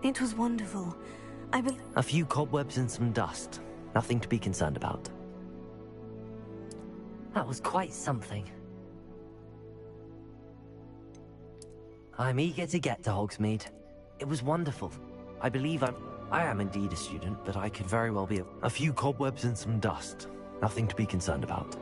It was wonderful. A few cobwebs and some dust. Nothing to be concerned about. That was quite something. I'm eager to get to Hogsmeade. It was wonderful. I believe I am indeed a student, but I could very well be a few cobwebs and some dust. Nothing to be concerned about.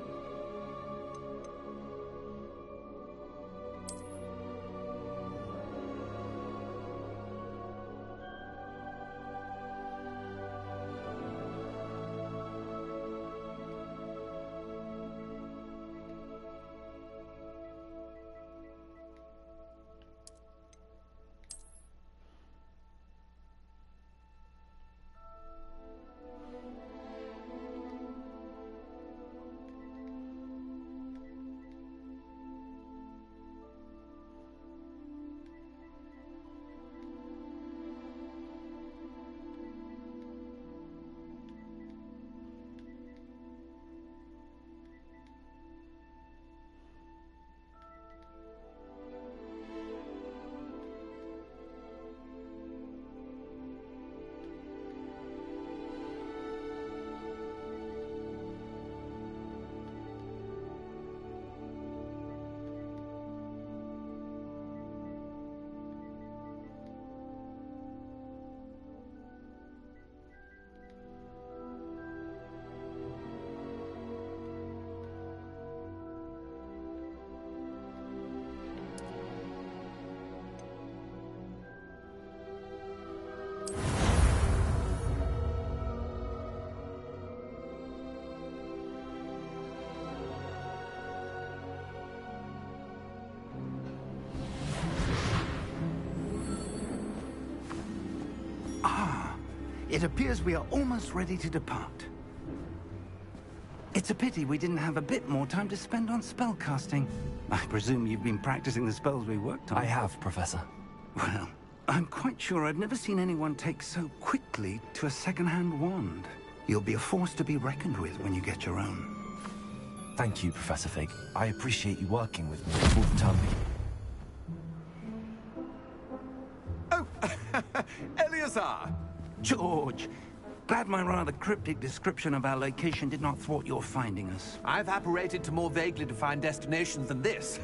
It appears we are almost ready to depart. It's a pity we didn't have a bit more time to spend on spellcasting. I presume you've been practicing the spells we worked on. I have, Professor. Well, I'm quite sure I've never seen anyone take so quickly to a second-hand wand. You'll be a force to be reckoned with when you get your own. Thank you, Professor Fig. I appreciate you working with me all the time. Oh, Eleazar! George! Glad my rather cryptic description of our location did not thwart your finding us. I've apparated to more vaguely defined destinations than this.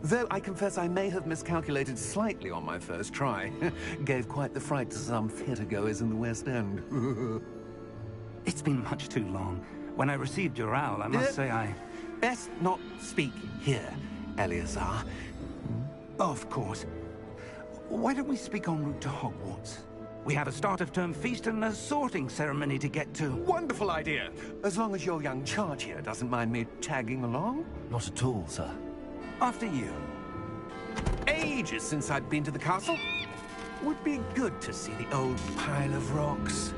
Though I confess I may have miscalculated slightly on my first try. Gave quite the fright to some theatre-goers in the West End. It's been much too long. When I received your owl, I must say I... Best not speak here, Eleazar. Of course. Why don't we speak en route to Hogwarts? We have a start-of-term feast and a sorting ceremony to get to. Wonderful idea! As long as your young charge here doesn't mind me tagging along. Not at all, sir. After you. Ages since I'd been to the castle. Would be good to see the old pile of rocks.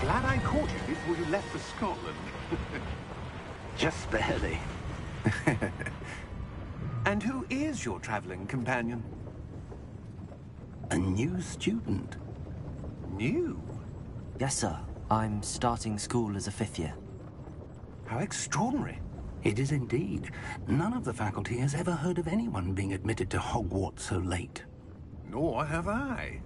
Glad I caught you before you left for Scotland. Just barely. And who is your traveling companion? A new student. New? Yes, sir. I'm starting school as a 5th year. How extraordinary. It is indeed. None of the faculty has ever heard of anyone being admitted to Hogwarts so late. Nor have I.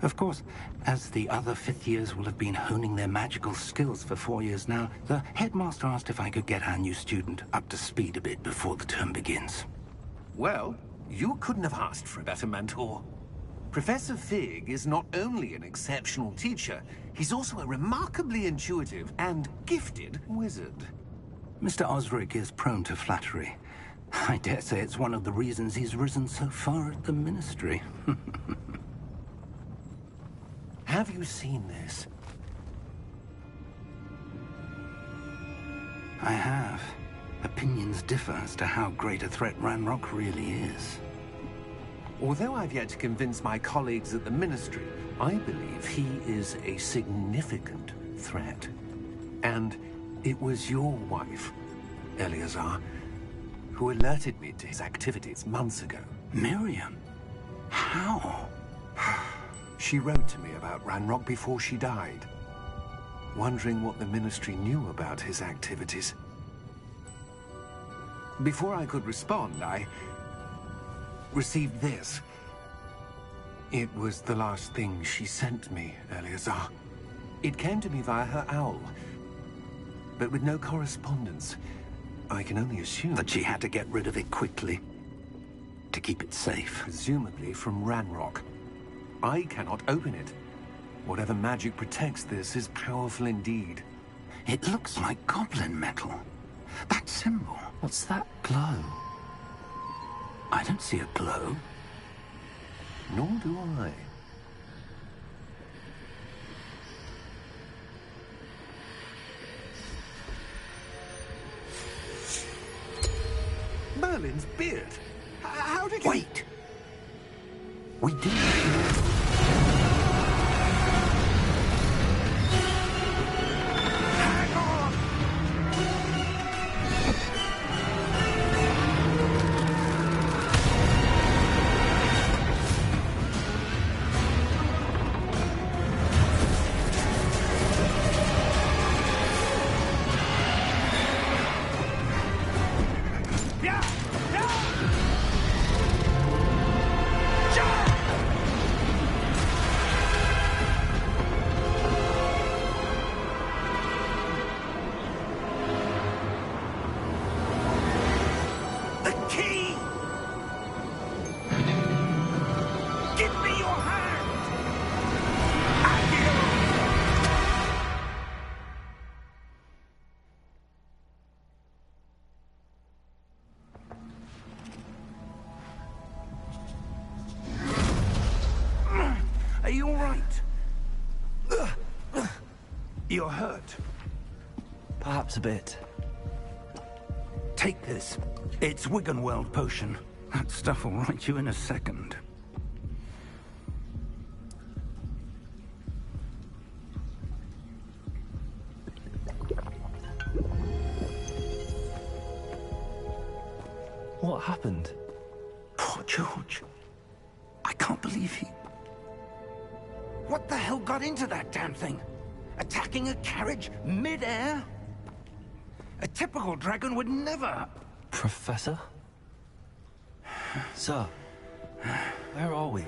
Of course, as the other fifth years will have been honing their magical skills for 4 years now, the headmaster asked if I could get our new student up to speed a bit before the term begins. Well, you couldn't have asked for a better mentor. Professor Fig is not only an exceptional teacher, he's also a remarkably intuitive and gifted wizard. Mr. Osric is prone to flattery. I dare say it's one of the reasons he's risen so far at the Ministry. Have you seen this? I have. Opinions differ as to how great a threat Ranrock really is. Although I've yet to convince my colleagues at the Ministry, I believe he is a significant threat. And it was your wife, Eleazar, who alerted me to his activities months ago. Miriam? How? She wrote to me about Ranrock before she died, wondering what the Ministry knew about his activities. Before I could respond, I received this. It was the last thing she sent me, Eleazar. It came to me via her owl, but with no correspondence. I can only assume That she had to get rid of it quickly, to keep it safe. presumably from Ranrock. I cannot open it. Whatever magic protects this is powerful indeed. It looks like goblin metal. That symbol. What's that glow? I don't see a glow. Nor do I. Merlin's beard. How did you... Wait! We didn't... Are you all right? You're hurt. Perhaps a bit. Take this. It's Wiggenweld potion. That stuff will right you in a second. What happened? Poor George. I can't believe he... What the hell got into that damn thing? Attacking a carriage mid-air? A typical dragon would never... Professor? Sir, where are we?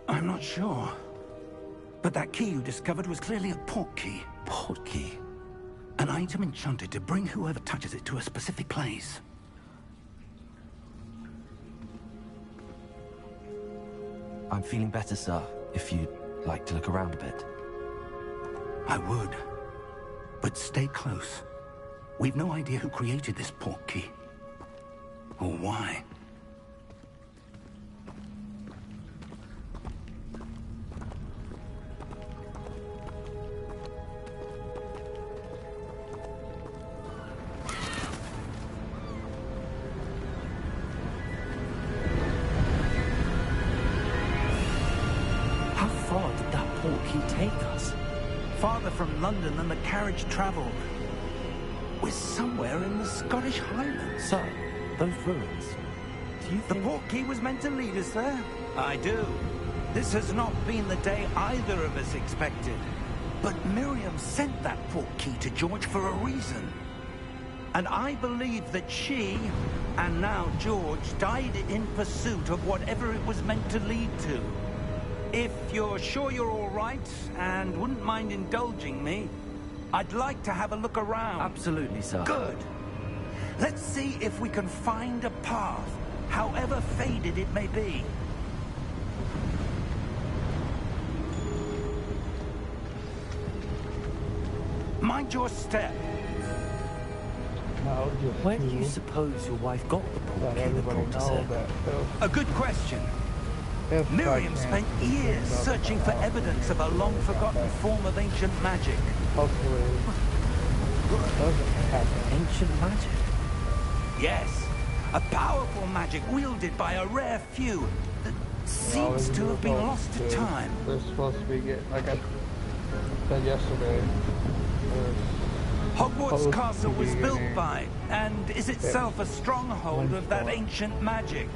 I'm not sure. But that key you discovered was clearly a port key. Port key? An item enchanted to bring whoever touches it to a specific place. I'm feeling better, sir, if you'd like to look around a bit. I would. But stay close. We've no idea who created this port key. Or why. How far did that port key take us? Farther from London than the carriage traveled. We're somewhere in the Scottish Highlands. Sir, those ruins. Do you The think... port key was meant to lead us there? I do. This has not been the day either of us expected. But Miriam sent that port key to George for a reason. And I believe that she, and now George, died in pursuit of whatever it was meant to lead to. If you're sure you're all right and wouldn't mind indulging me, I'd like to have a look around. Absolutely, sir. Good. Let's see if we can find a path, however faded it may be. Mind your step. Where do you suppose your wife got the portkey that brought us here? A good question. Miriam spent years searching for evidence of a long-forgotten form of ancient magic. Hopefully, it doesn't happen. Ancient magic? Yes, a powerful magic wielded by a rare few that seems to have been lost to time. We're supposed to be getting, like I said yesterday, Hogwarts Castle was built by, and is itself a stronghold of that ancient magic.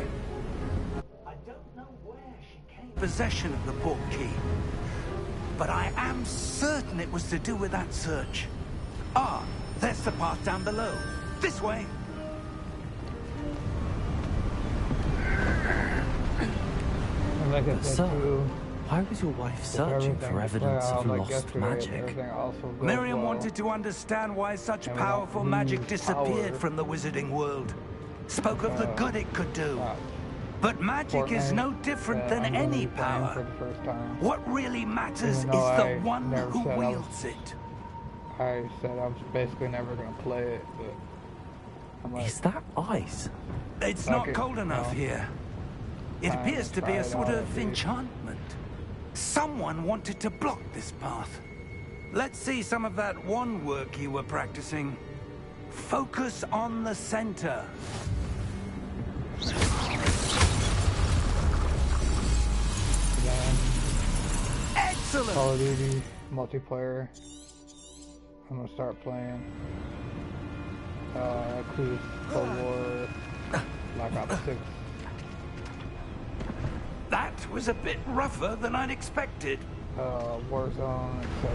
I don't know where she came in possession of the portkey, but I am certain it was to do with that search. Ah, there's the path down below. This way. like I said, So, why was your wife searching for evidence of lost magic? Miriam wanted to understand why such powerful magic disappeared from the wizarding world. Spoke of the good it could do. But magic is no different than any power. What really matters is the one who wields it. I said I was basically never going to play it, but I'm like, Is that ice? It's not cold enough here. It appears to be a sort of enchantment. Someone wanted to block this path. Let's see some of that wand work you were practicing. Focus on the center. Excellent! Call of Duty multiplayer. I'm gonna start playing. Cruise, Cold War, Black Ops 6. That was a bit rougher than I'd expected. Warzone, etc.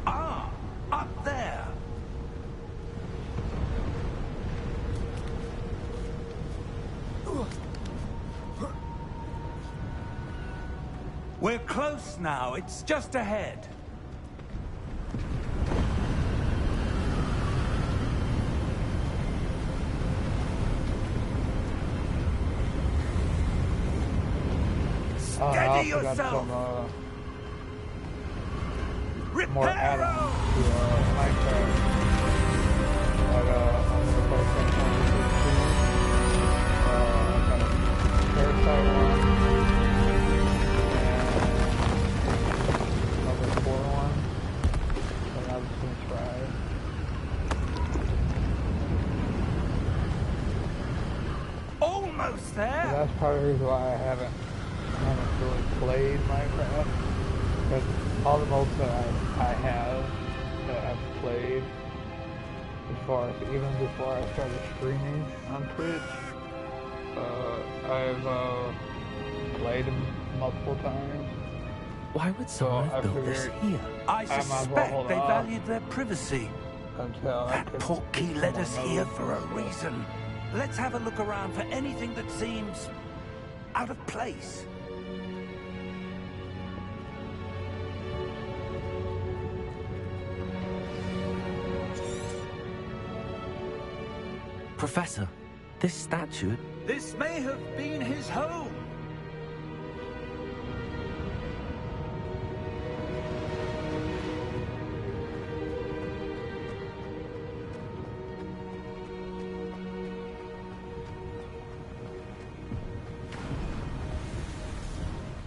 Ah, up there. We're close now. It's just ahead. Steady yourself. More add-ons to Minecraft. But I'm gonna play some kind of Parasite one. Level 4 one. And I'm just gonna try. Almost there. So that's part of the reason why I haven't really played Minecraft. Because all the modes that I have that I've played even before I started streaming on Twitch, I've played them multiple times. Why would someone have built this here? I suspect they valued their privacy. Until That portkey led us here for a reason. Let's have a look around for anything that seems out of place. Professor, this statue... This may have been his home.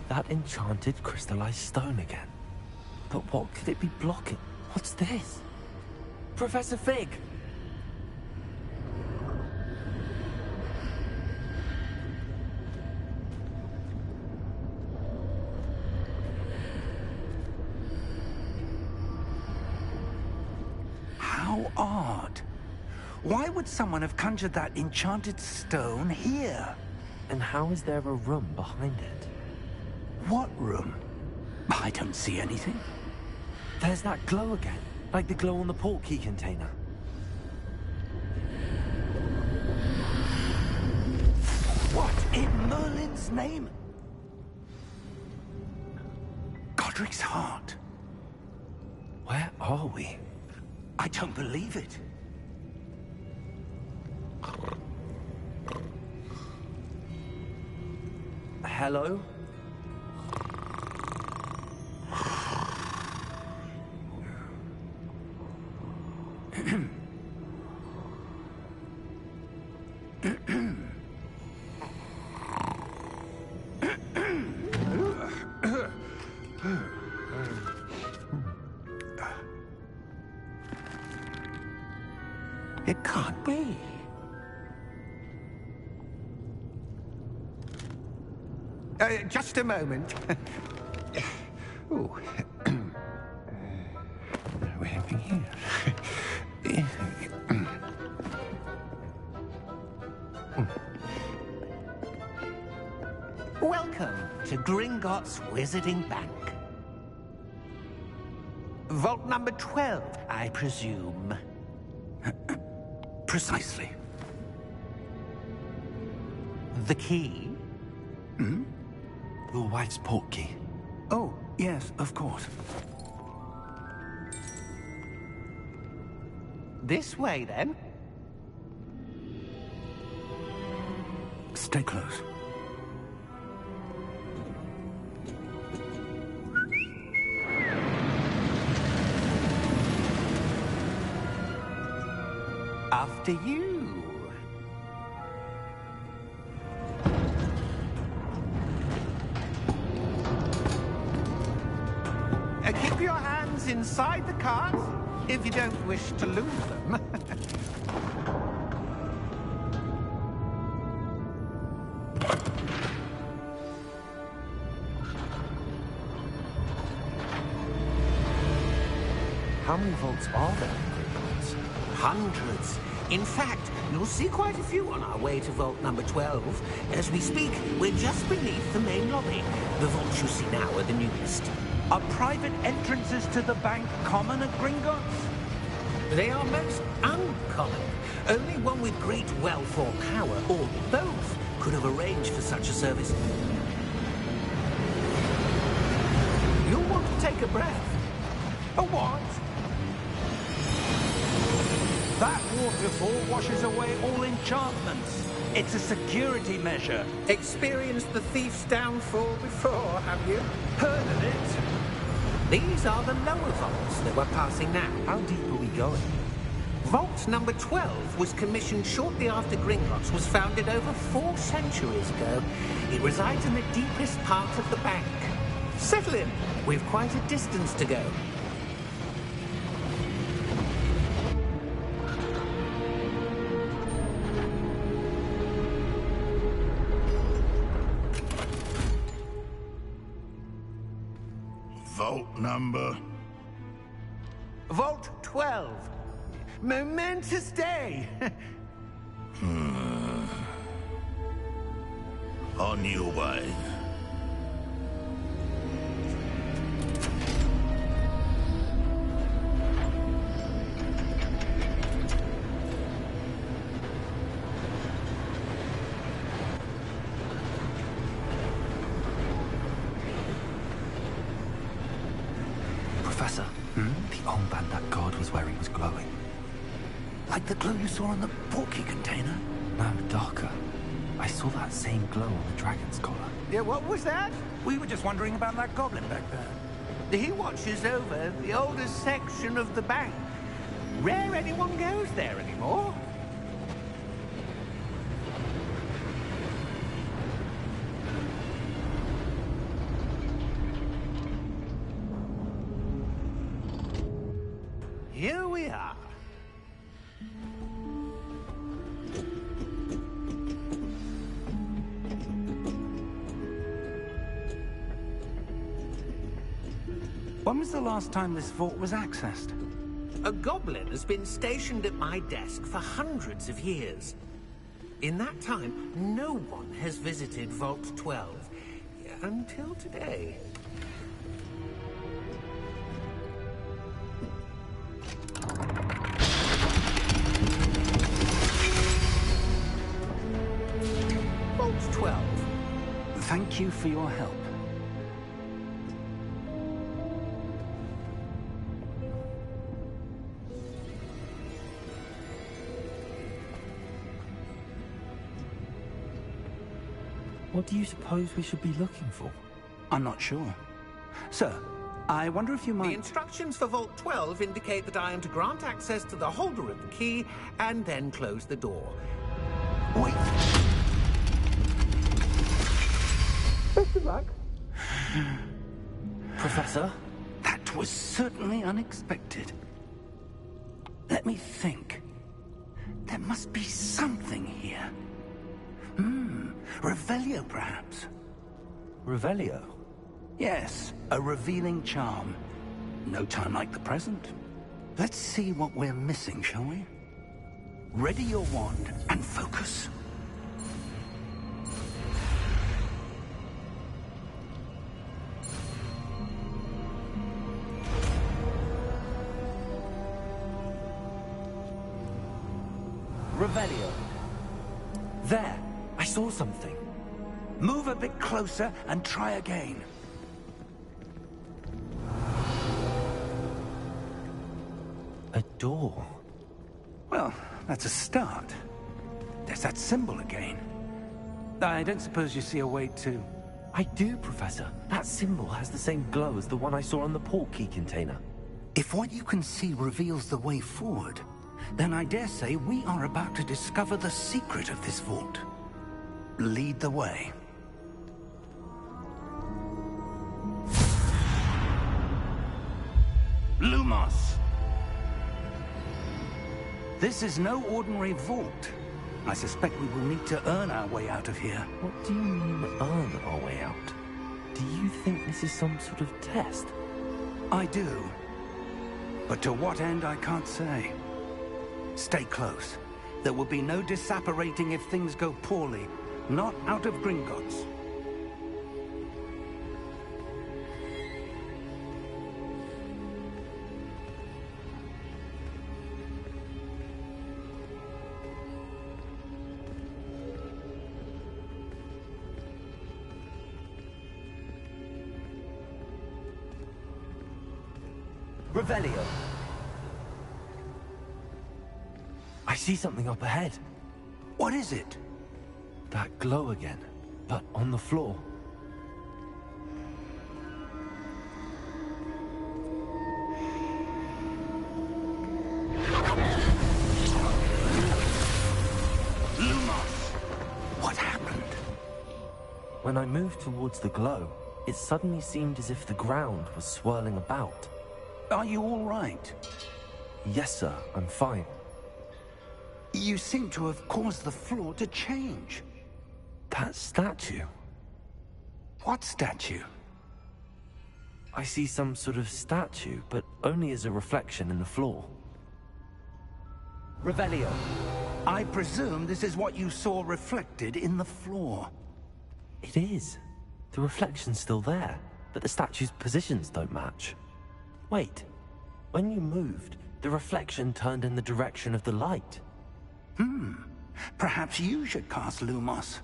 That enchanted crystallized stone again. But what could it be blocking? What's this? Professor Fig! How odd. Why would someone have conjured that enchanted stone here? And how is there a room behind it? What room? I don't see anything. There's that glow again, like the glow on the portkey container. What in Merlin's name? Godric's heart. Where are we? I don't believe it. Hello? It can't be. Just a moment. Oh. We're having here. Welcome to Gringotts Wizarding Bank. Vault number 12, I presume. Precisely. The key? Hmm? Your wife's portkey. Oh, yes, of course. This way, then. Stay close. After you. Keep your hands inside the cart if you don't wish to lose them. How many vaults are there in Gringotts? Hundreds. In fact, you'll see quite a few on our way to vault number 12. As we speak, we're just beneath the main lobby. The vaults you see now are the newest. Are private entrances to the bank common at Gringotts? They are most uncommon. Only one with great wealth or power, or both, could have arranged for such a service. You'll want to take a breath. A what? That waterfall washes away all enchantments. It's a security measure. Experienced the thief's downfall before, have you? Heard of it? These are the lower vaults that we're passing now. How deep are we going? Vault number 12 was commissioned shortly after Gringotts was founded over 4 centuries ago. It resides in the deepest part of the bank. Settle in. We've quite a distance to go. Vault number? Vault 12. Momentous day. On your way. Professor, the armband that guard was wearing was glowing. Like the glow you saw on the portkey container? No, darker. I saw that same glow on the dragon's collar. Yeah, what was that? We were just wondering about that goblin back there. He watches over the oldest section of the bank. Rare anyone goes there anymore. Here we are. When was the last time this vault was accessed? A goblin has been stationed at my desk for hundreds of years. In that time, no one has visited Vault 12. Until today. Thank you for your help. What do you suppose we should be looking for? I'm not sure. Sir, I wonder if you The might... instructions for Vault 12 indicate that I am to grant access to the holder of the key and then close the door. Wait! Best of luck. Professor? That was certainly unexpected. Let me think. There must be something here. Revelio, perhaps? Revelio? Yes, a revealing charm. No time like the present. Let's see what we're missing, shall we? Ready your wand and focus. Revelio. There! I saw something. Move a bit closer and try again. A door. Well, that's a start. There's that symbol again. I don't suppose you see a way to... I do, Professor. That symbol has the same glow as the one I saw on the port key container. If what you can see reveals the way forward, then I dare say we are about to discover the secret of this vault. Lead the way. Lumos! This is no ordinary vault. I suspect we will need to earn our way out of here. What do you mean, earn our way out? Do you think this is some sort of test? I do. But to what end, I can't say. Stay close. There will be no disapparating if things go poorly. Not out of Gringotts. Revelio! I see something up ahead. What is it? That glow again, but on the floor. Lumos! What happened? When I moved towards the glow, it suddenly seemed as if the ground was swirling about. Are you all right? Yes, sir, I'm fine. You seem to have caused the floor to change. That statue. What statue? I see some sort of statue, but only as a reflection in the floor. Revelio. I presume this is what you saw reflected in the floor. It is. The reflection's still there, but the statue's positions don't match. Wait. When you moved, the reflection turned in the direction of the light. Perhaps you should cast Lumos.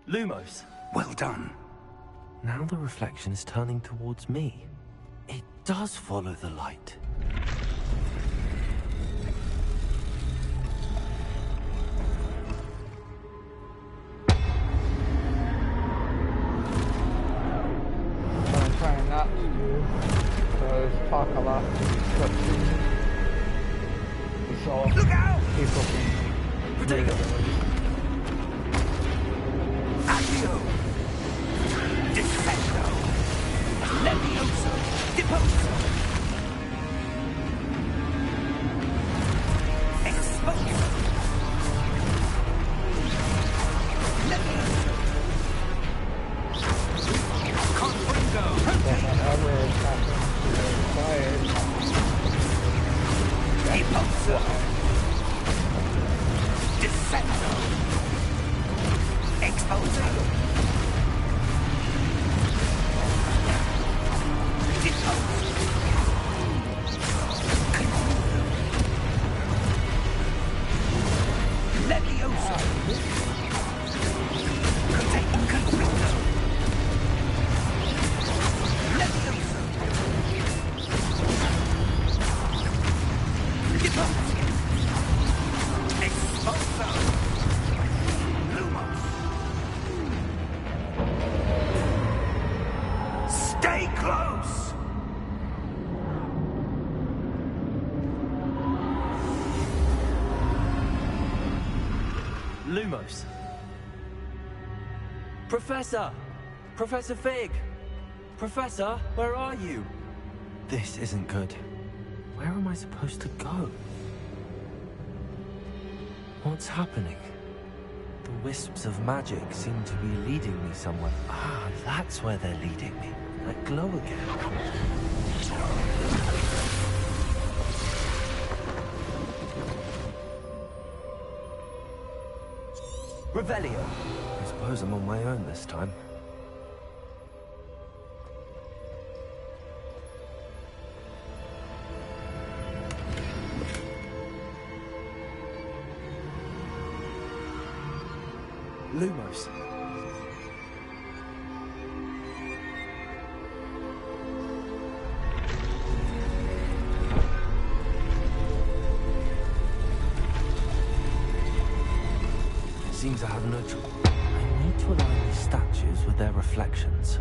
Lumos! Well done. Now the reflection is turning towards me. It does follow the light. What I'm trying not to do is talk a lot. So Look out! people can read it. Accio! Defendo! Levioso! Deposo! Exposure! Levioso! Confringo! Whenever it happens to be quiet, Deposo! Defendo! Exposure! Lumos. Professor! Professor Fig! Professor, where are you? This isn't good. Where am I supposed to go? What's happening? The wisps of magic seem to be leading me somewhere. Ah, that's where they're leading me. That glow again. Revelio. I suppose I'm on my own this time. Lumos. Seems I have no choice. I need to align these statues with their reflections.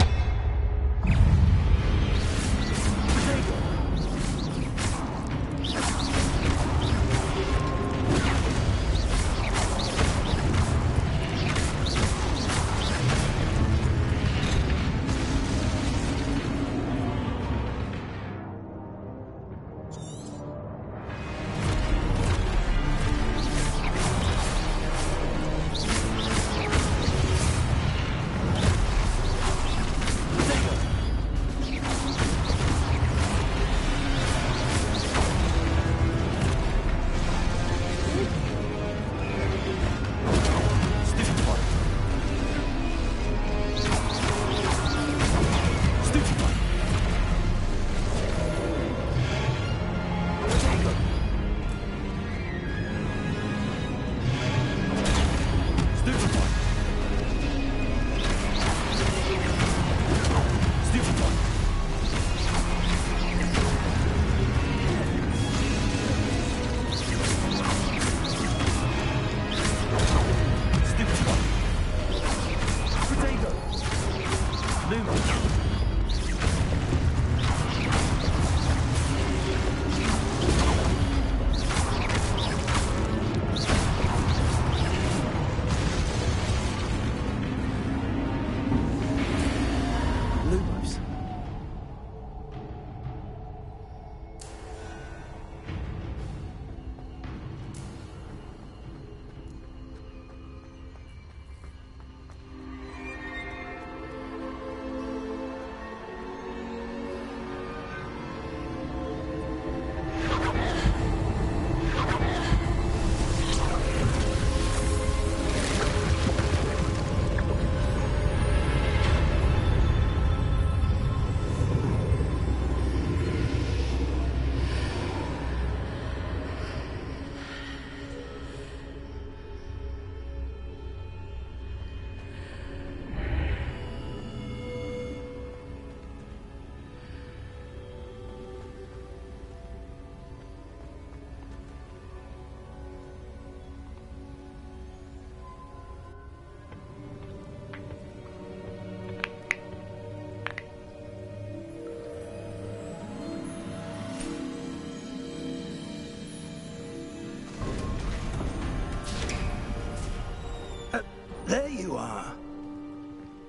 There you are.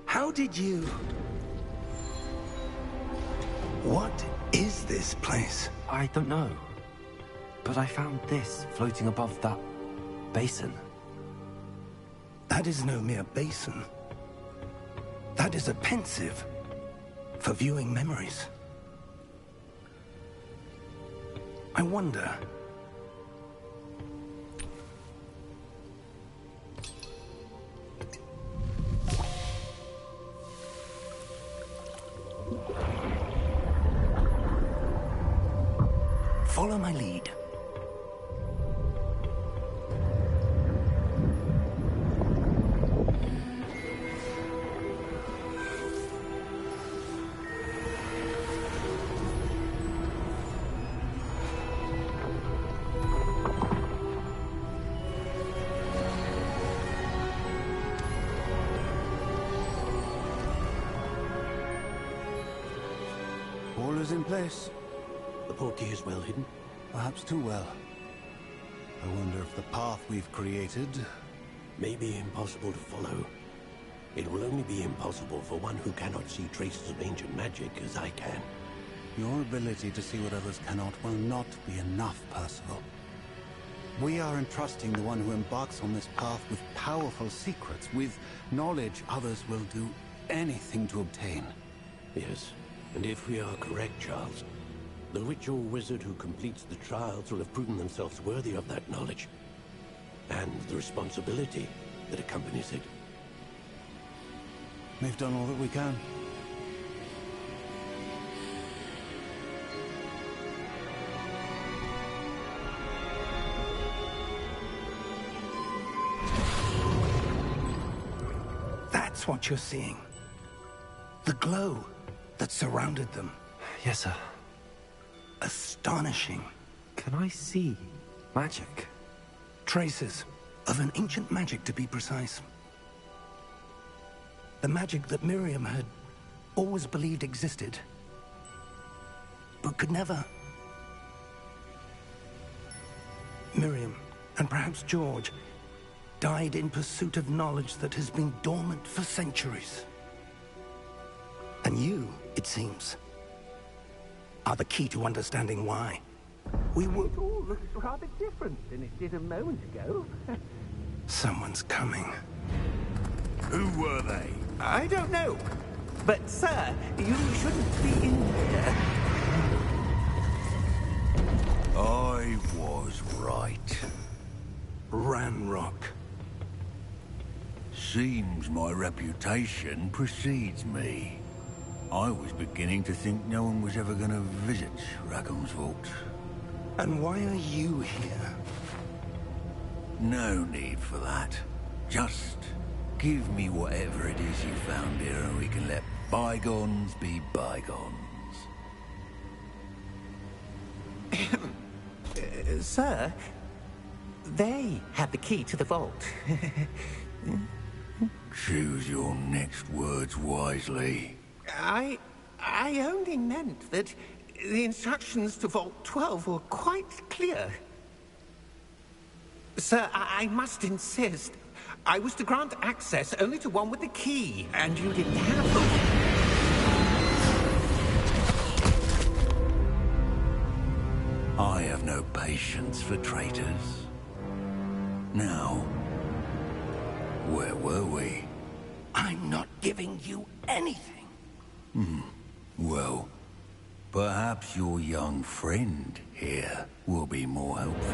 How did you... What is this place? I don't know. But I found this floating above that basin. That is no mere basin. That is a pensive for viewing memories. I wonder... Follow my lead. All is in place. The portkey is well hidden. Perhaps too well. I wonder if the path we've created may be impossible to follow. It will only be impossible for one who cannot see traces of ancient magic as I can. Your ability to see what others cannot will not be enough, Percival. We are entrusting the one who embarks on this path with powerful secrets, with knowledge others will do anything to obtain. Yes, and if we are correct, Charles, the witch or wizard who completes the trials will have proven themselves worthy of that knowledge, and the responsibility that accompanies it. We've done all that we can. That's what you're seeing. The glow that surrounded them. Yes, sir. Astonishing. Can I see magic? Traces of an ancient magic, to be precise. The magic that Miriam had always believed existed, but could never. Miriam, and perhaps George, died in pursuit of knowledge that has been dormant for centuries. And you, it seems, are the key to understanding why. We were... It all looks rather different than it did a moment ago. Someone's coming. Who were they? I don't know. But, sir, you shouldn't be in here. I was right. Ranrock. Seems my reputation precedes me. I was beginning to think no one was ever going to visit Rackham's vault. And why are you here? No need for that. Just give me whatever it is you found here and we can let bygones be bygones. Sir, they had the key to the vault. Choose your next words wisely. I only meant that the instructions to Vault 12 were quite clear. Sir, I must insist. I was to grant access only to one with the key, and you didn't have them. I have no patience for traitors. Now, where were we? I'm not giving you anything. Well, perhaps your young friend here will be more helpful.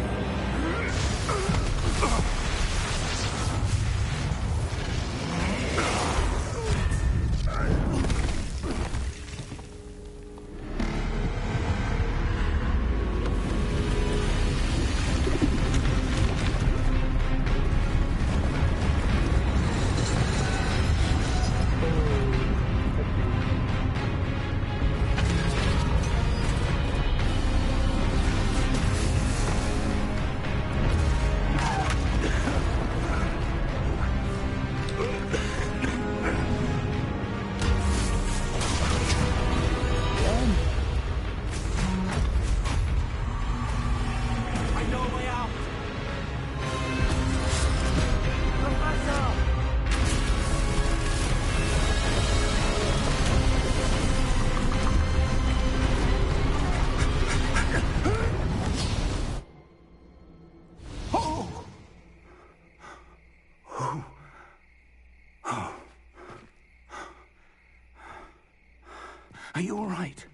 Are you all right?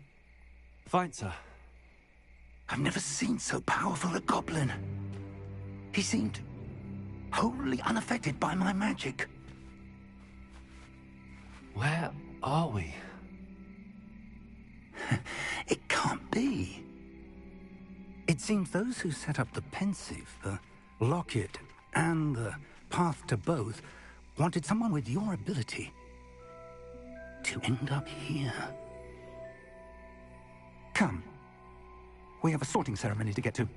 Fine, sir. I've never seen so powerful a goblin. He seemed wholly unaffected by my magic. Where are we? It can't be. It seems those who set up the pensive, the locket, and the path to both wanted someone with your ability to end up here. Come. We have a sorting ceremony to get to.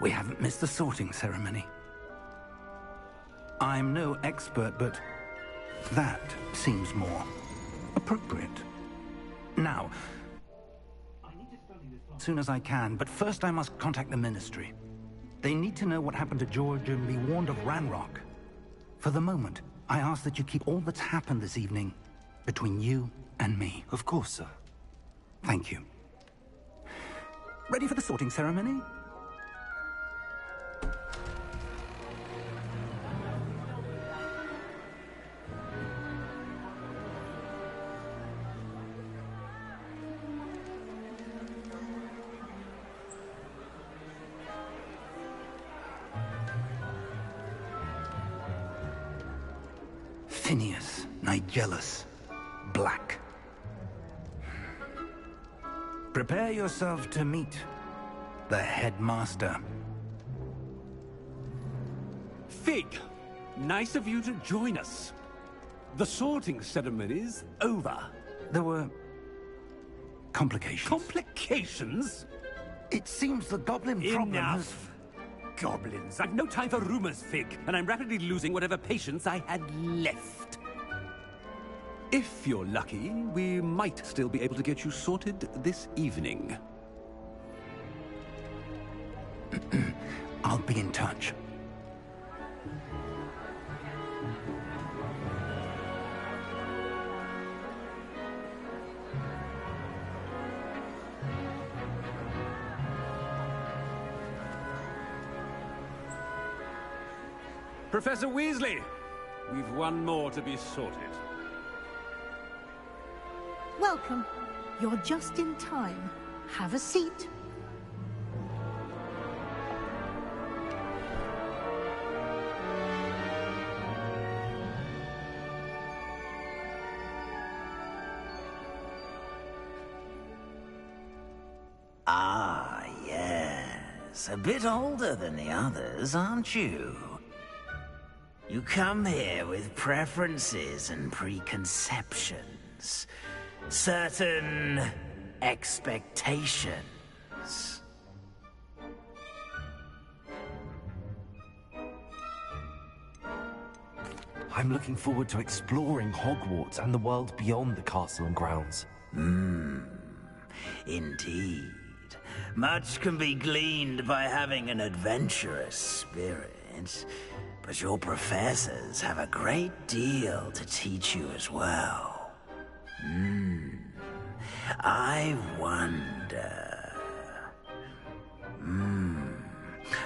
We haven't missed the sorting ceremony. I'm no expert, but that seems more appropriate. Now, I need to study this as soon as I can, but first I must contact the Ministry. They need to know what happened to George and be warned of Ranrock. For the moment, I ask that you keep all that's happened this evening between you and me. Of course, sir. Thank you. Ready for the sorting ceremony? Phineas, Nigellus, Black. Prepare yourself to meet the headmaster. Fig, nice of you to join us. The sorting ceremony's over. There were complications. Complications? It seems the goblin problem has... Enough! Goblins. I've no time for rumors, Fig, and I'm rapidly losing whatever patience I had left. If you're lucky, we might still be able to get you sorted this evening. I'll be in touch. Professor Weasley, we've one more to be sorted. Welcome. You're just in time. Have a seat. Ah, yes. A bit older than the others, aren't you? You come here with preferences and preconceptions. Certain expectations. I'm looking forward to exploring Hogwarts and the world beyond the castle and grounds. Indeed. Much can be gleaned by having an adventurous spirit, but your professors have a great deal to teach you as well. I wonder...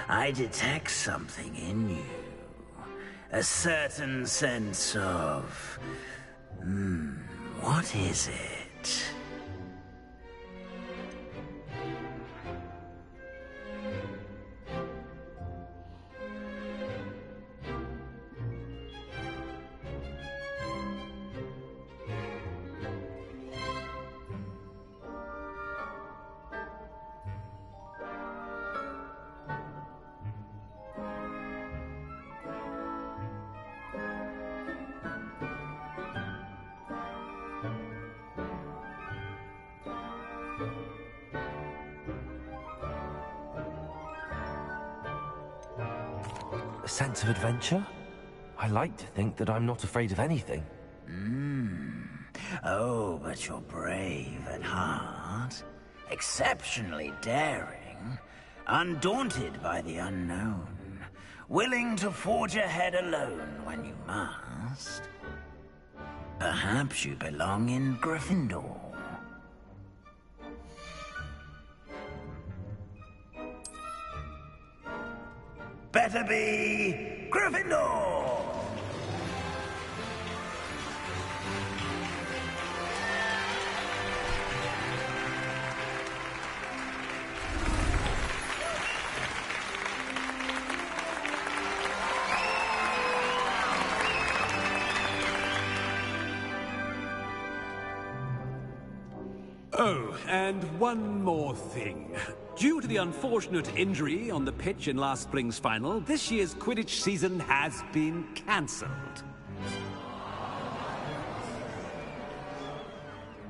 I detect something in you. A certain sense of... what is it? A sense of adventure? I like to think that I'm not afraid of anything. Oh, but you're brave at heart. Exceptionally daring. Undaunted by the unknown. Willing to forge ahead alone when you must. Perhaps you belong in Gryffindor. Better be Gryffindor! Oh, and one more thing. Due to the unfortunate injury on the pitch in last spring's final, this year's Quidditch season has been cancelled.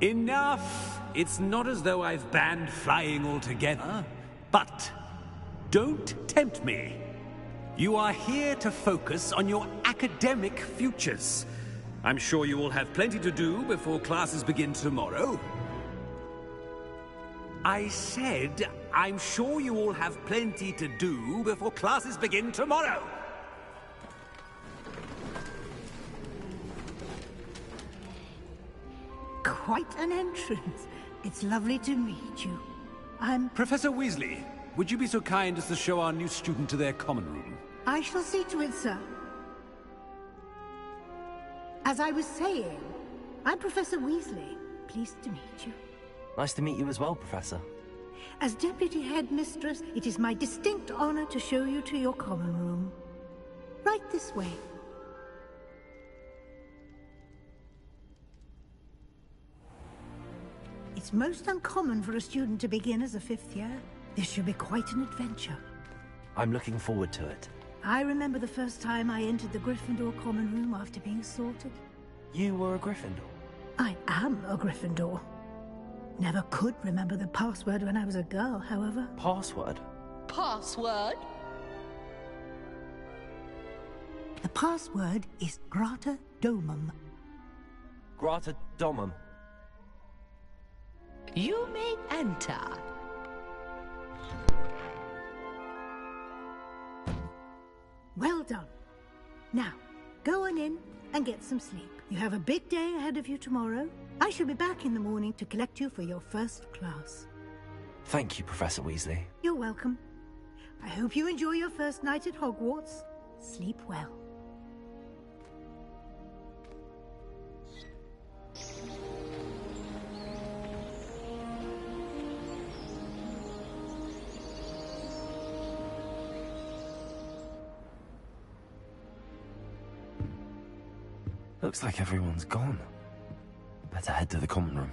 Enough! It's not as though I've banned flying altogether, but Don't tempt me. You are here to focus on your academic futures. I'm sure you will have plenty to do before classes begin tomorrow. I said, I'm sure you all have plenty to do before classes begin tomorrow. Quite an entrance. It's lovely to meet you. I'm... Professor Weasley, would you be so kind as to show our new student to their common room? I shall see to it, sir. As I was saying, I'm Professor Weasley. Pleased to meet you. Nice to meet you as well, Professor. As Deputy Headmistress, it is my distinct honor to show you to your common room. Right this way. It's most uncommon for a student to begin as a 5th year. This should be quite an adventure. I'm looking forward to it. I remember the first time I entered the Gryffindor common room after being sorted. You were a Gryffindor? I am a Gryffindor. Never could remember the password when I was a girl, however. Password? Password? The password is Grata Domum. Grata Domum. You may enter. Well done. Now, go on in and get some sleep. You have a big day ahead of you tomorrow. I shall be back in the morning to collect you for your first class. Thank you, Professor Weasley. You're welcome. I hope you enjoy your first night at Hogwarts. Sleep well. Looks like everyone's gone. Better head to the common room.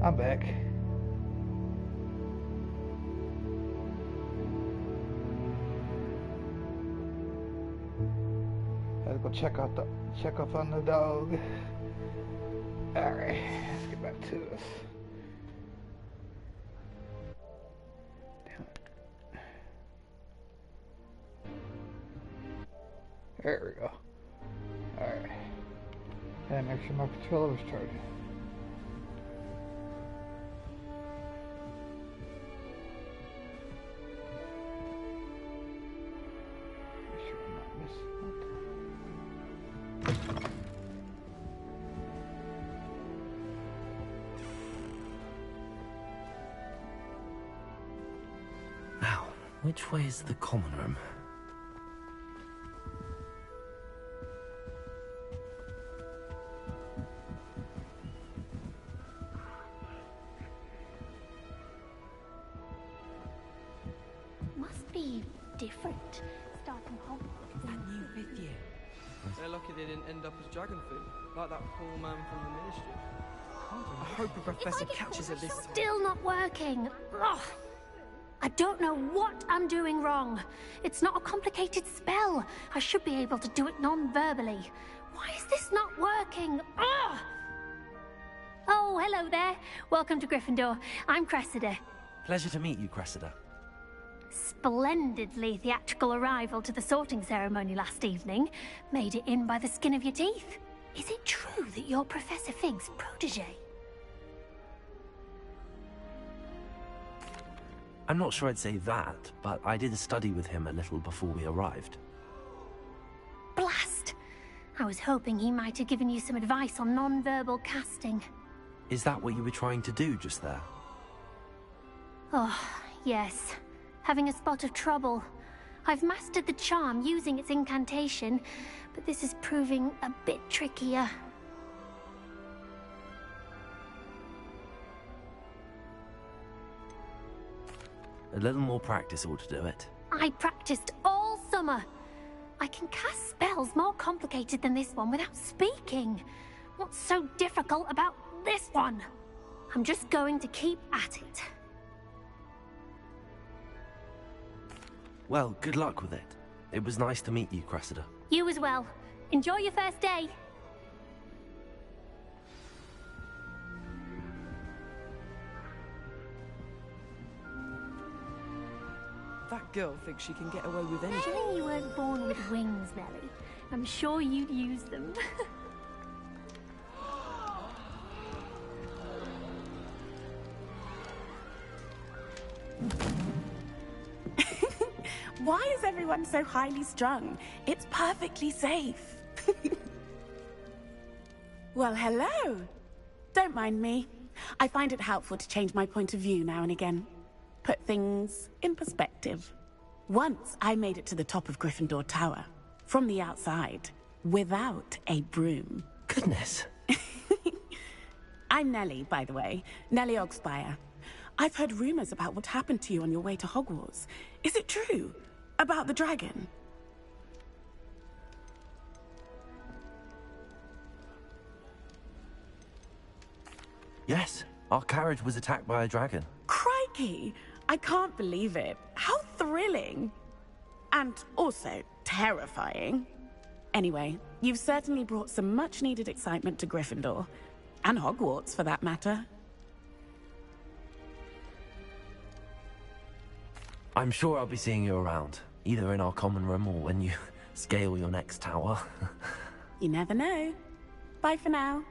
I'm back. Let's go check up on the dog. Alright, let's get back to this. Damn it. There we go. Alright. And make sure my controller was charging. Make sure I'm not missing it. Now, which way is the common room? Must be different. Starting Hogwarts. That new 5th year. They're lucky they didn't end up as dragon food, like that poor man from the ministry. I hope a professor catches it this time. Still not working. Ugh. I don't know what I'm doing wrong. It's not a complicated spell. I should be able to do it non-verbally. Why is this not working? Ugh. Oh, hello there. Welcome to Gryffindor. I'm Cressida. Pleasure to meet you, Cressida. Splendidly theatrical arrival to the sorting ceremony last evening. Made it in by the skin of your teeth. Is it true that you're Professor Fig's protege? I'm not sure I'd say that, but I did study with him a little before we arrived. Blast! I was hoping he might have given you some advice on non-verbal casting. Is that what you were trying to do just there? Oh, yes. Having a spot of trouble. I've mastered the charm using its incantation, but this is proving a bit trickier. A little more practice ought to do it. I practiced all summer. I can cast spells more complicated than this one without speaking. What's so difficult about this one? I'm just going to keep at it. Well, good luck with it. It was nice to meet you, Cressida. You as well. Enjoy your first day. That girl thinks she can get away with anything. Surely you weren't born with wings, Nellie. I'm sure you'd use them. Why is everyone so highly strung? It's perfectly safe. Well, hello. Don't mind me. I find it helpful to change my point of view now and again. Put things in perspective. Once I made it to the top of Gryffindor Tower, from the outside, without a broom. Goodness. I'm Nellie, by the way. Nellie Ogspire. I've heard rumors about what happened to you on your way to Hogwarts. Is it true? About the dragon? Yes, our carriage was attacked by a dragon. Crikey! I can't believe it. How thrilling! And also terrifying. Anyway, you've certainly brought some much-needed excitement to Gryffindor. And Hogwarts, for that matter. I'm sure I'll be seeing you around, either in our common room or when you scale your next tower. You never know. Bye for now.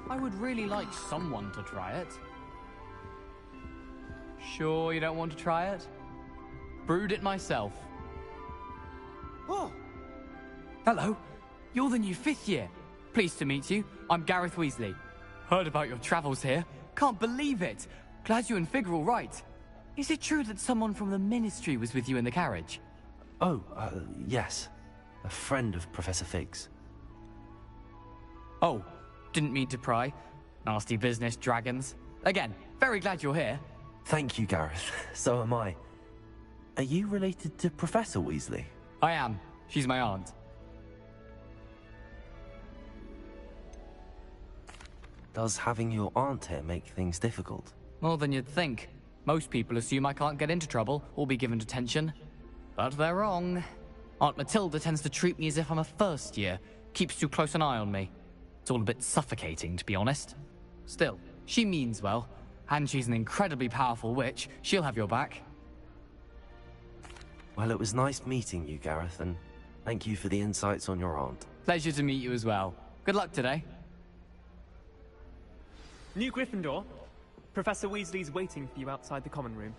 I would really like someone to try it. Sure you don't want to try it? Brewed it myself. Oh! Hello, you're the new 5th year. Pleased to meet you. I'm Gareth Weasley. Heard about your travels here. Can't believe it. Glad you and Fig are all right. Is it true that someone from the Ministry was with you in the carriage? Oh, yes. A friend of Professor Fig's. Oh, didn't mean to pry. Nasty business, dragons. Again, very glad you're here. Thank you, Gareth. So am I. Are you related to Professor Weasley? I am. She's my aunt. Does having your aunt here make things difficult? More than you'd think. Most people assume I can't get into trouble or be given detention. But they're wrong. Aunt Matilda tends to treat me as if I'm a first year, keeps too close an eye on me. It's all a bit suffocating, to be honest. Still, she means well, and she's an incredibly powerful witch. She'll have your back. Well, it was nice meeting you, Gareth, and thank you for the insights on your aunt. Pleasure to meet you as well. Good luck today. New Gryffindor. Professor Weasley's waiting for you outside the common room.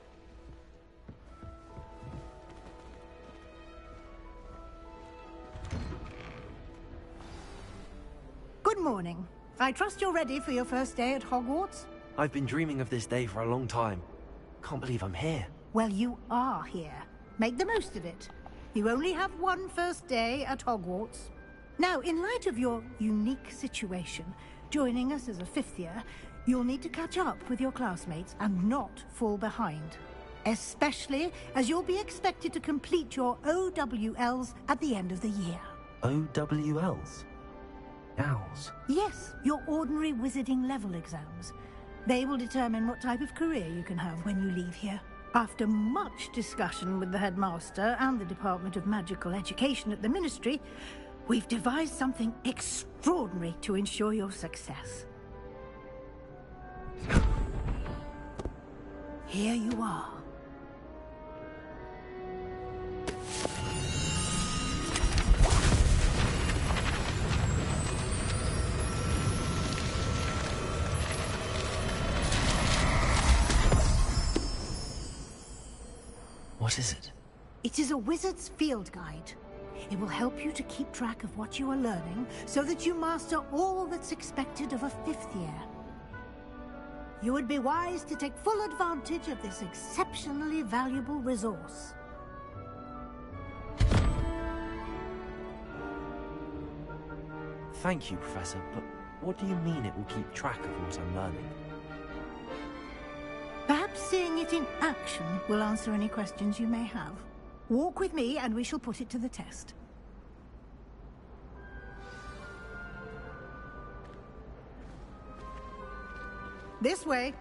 Good morning. I trust you're ready for your first day at Hogwarts? I've been dreaming of this day for a long time. Can't believe I'm here. Well, you are here. Make the most of it. You only have one first day at Hogwarts. Now, in light of your unique situation, joining us as a fifth year, you'll need to catch up with your classmates and not fall behind. Especially as you'll be expected to complete your OWLs at the end of the year. OWLs? Owls? Yes, your ordinary wizarding level exams. They will determine what type of career you can have when you leave here. After much discussion with the headmaster and the Department of Magical Education at the Ministry, we've devised something extraordinary to ensure your success. Here you are. What is it? It is a wizard's field guide. It will help you to keep track of what you are learning so that you master all that's expected of a fifth year. You would be wise to take full advantage of this exceptionally valuable resource. Thank you, Professor, but what do you mean it will keep track of what I'm learning? Perhaps seeing it in action will answer any questions you may have. Walk with me and we shall put it to the test. This way.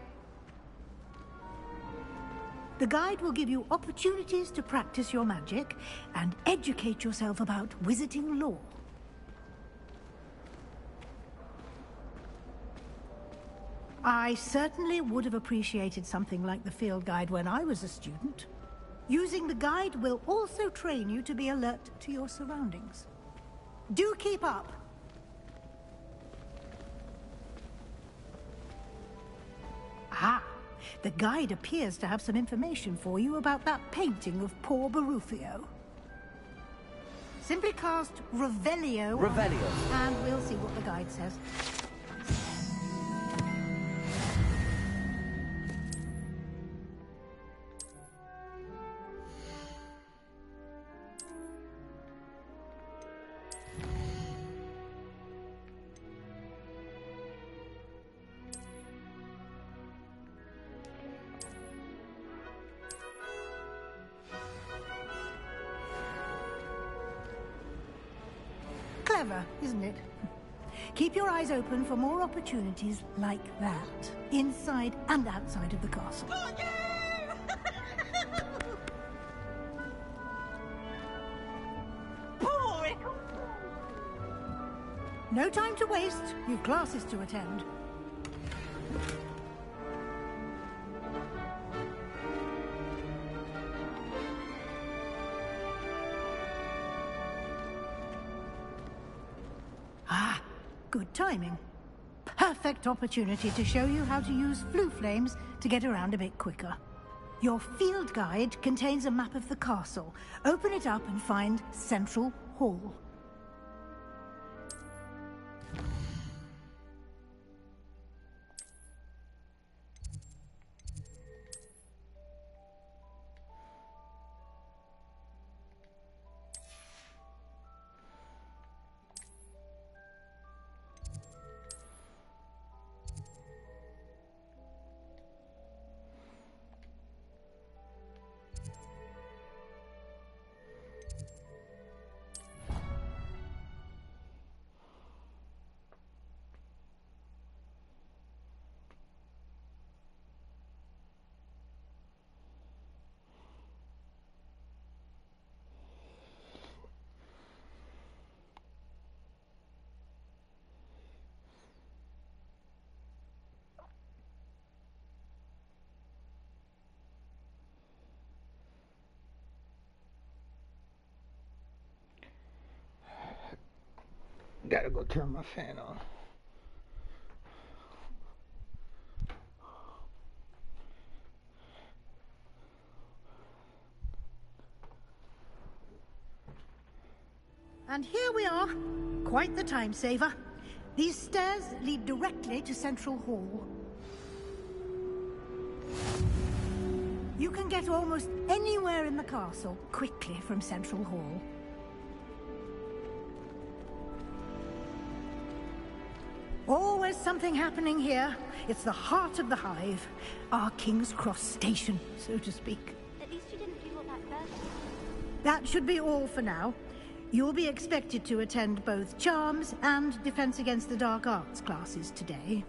The guide will give you opportunities to practice your magic and educate yourself about wizarding lore. I certainly would have appreciated something like the field guide when I was a student. Using the guide will also train you to be alert to your surroundings. Do keep up! Ah, the guide appears to have some information for you about that painting of poor Barufio. Simply cast Revelio. Revelio. And we'll see what the guide says. Clever, isn't it? Keep your eyes open for more opportunities like that, inside and outside of the castle. No time to waste. You've classes to attend. Ah, good timing. Perfect opportunity to show you how to use flue flames to get around a bit quicker. Your field guide contains a map of the castle. Open it up and find Central Hall. Gotta go turn my fan on. And here we are. Quite the time saver. These stairs lead directly to Central Hall. You can get almost anywhere in the castle quickly from Central Hall. Always something happening here. It's the heart of the Hive. Our King's Cross station, so to speak. At least you didn't do all that first. That should be all for now. You'll be expected to attend both Charms and Defense Against the Dark Arts classes today.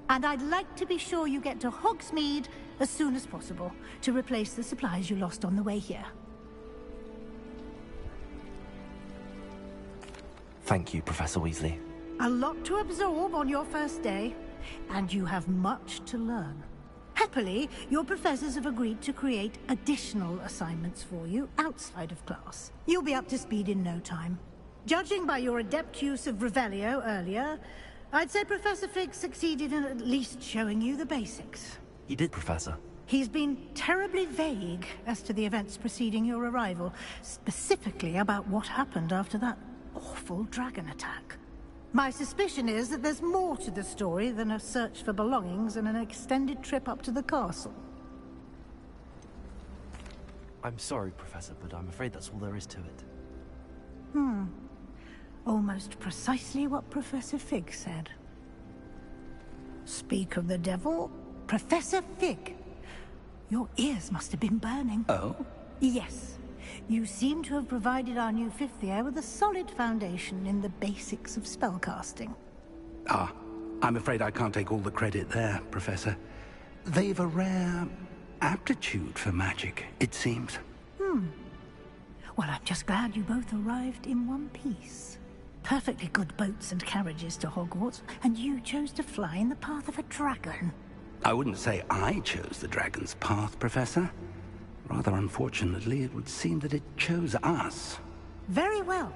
And I'd like to be sure you get to Hogsmeade as soon as possible to replace the supplies you lost on the way here. Thank you, Professor Weasley. A lot to absorb on your first day, and you have much to learn. Happily, your professors have agreed to create additional assignments for you outside of class. You'll be up to speed in no time. Judging by your adept use of Revelio earlier, I'd say Professor Fig succeeded in at least showing you the basics. He did, Professor. He's been terribly vague as to the events preceding your arrival, specifically about what happened after that awful dragon attack. My suspicion is that there's more to the story than a search for belongings and an extended trip up to the castle. I'm sorry, Professor, but I'm afraid that's all there is to it. Almost precisely what Professor Fig said. Speak of the devil, Professor Fig. Your ears must have been burning. Oh? Yes. You seem to have provided our new fifth year with a solid foundation in the basics of spellcasting. Ah, I'm afraid I can't take all the credit there, Professor. They've a rare aptitude for magic, it seems. Well, I'm just glad you both arrived in one piece. Perfectly good boats and carriages to Hogwarts, and you chose to fly in the path of a dragon. I wouldn't say I chose the dragon's path, Professor. Rather unfortunately, it would seem that it chose us. Very well.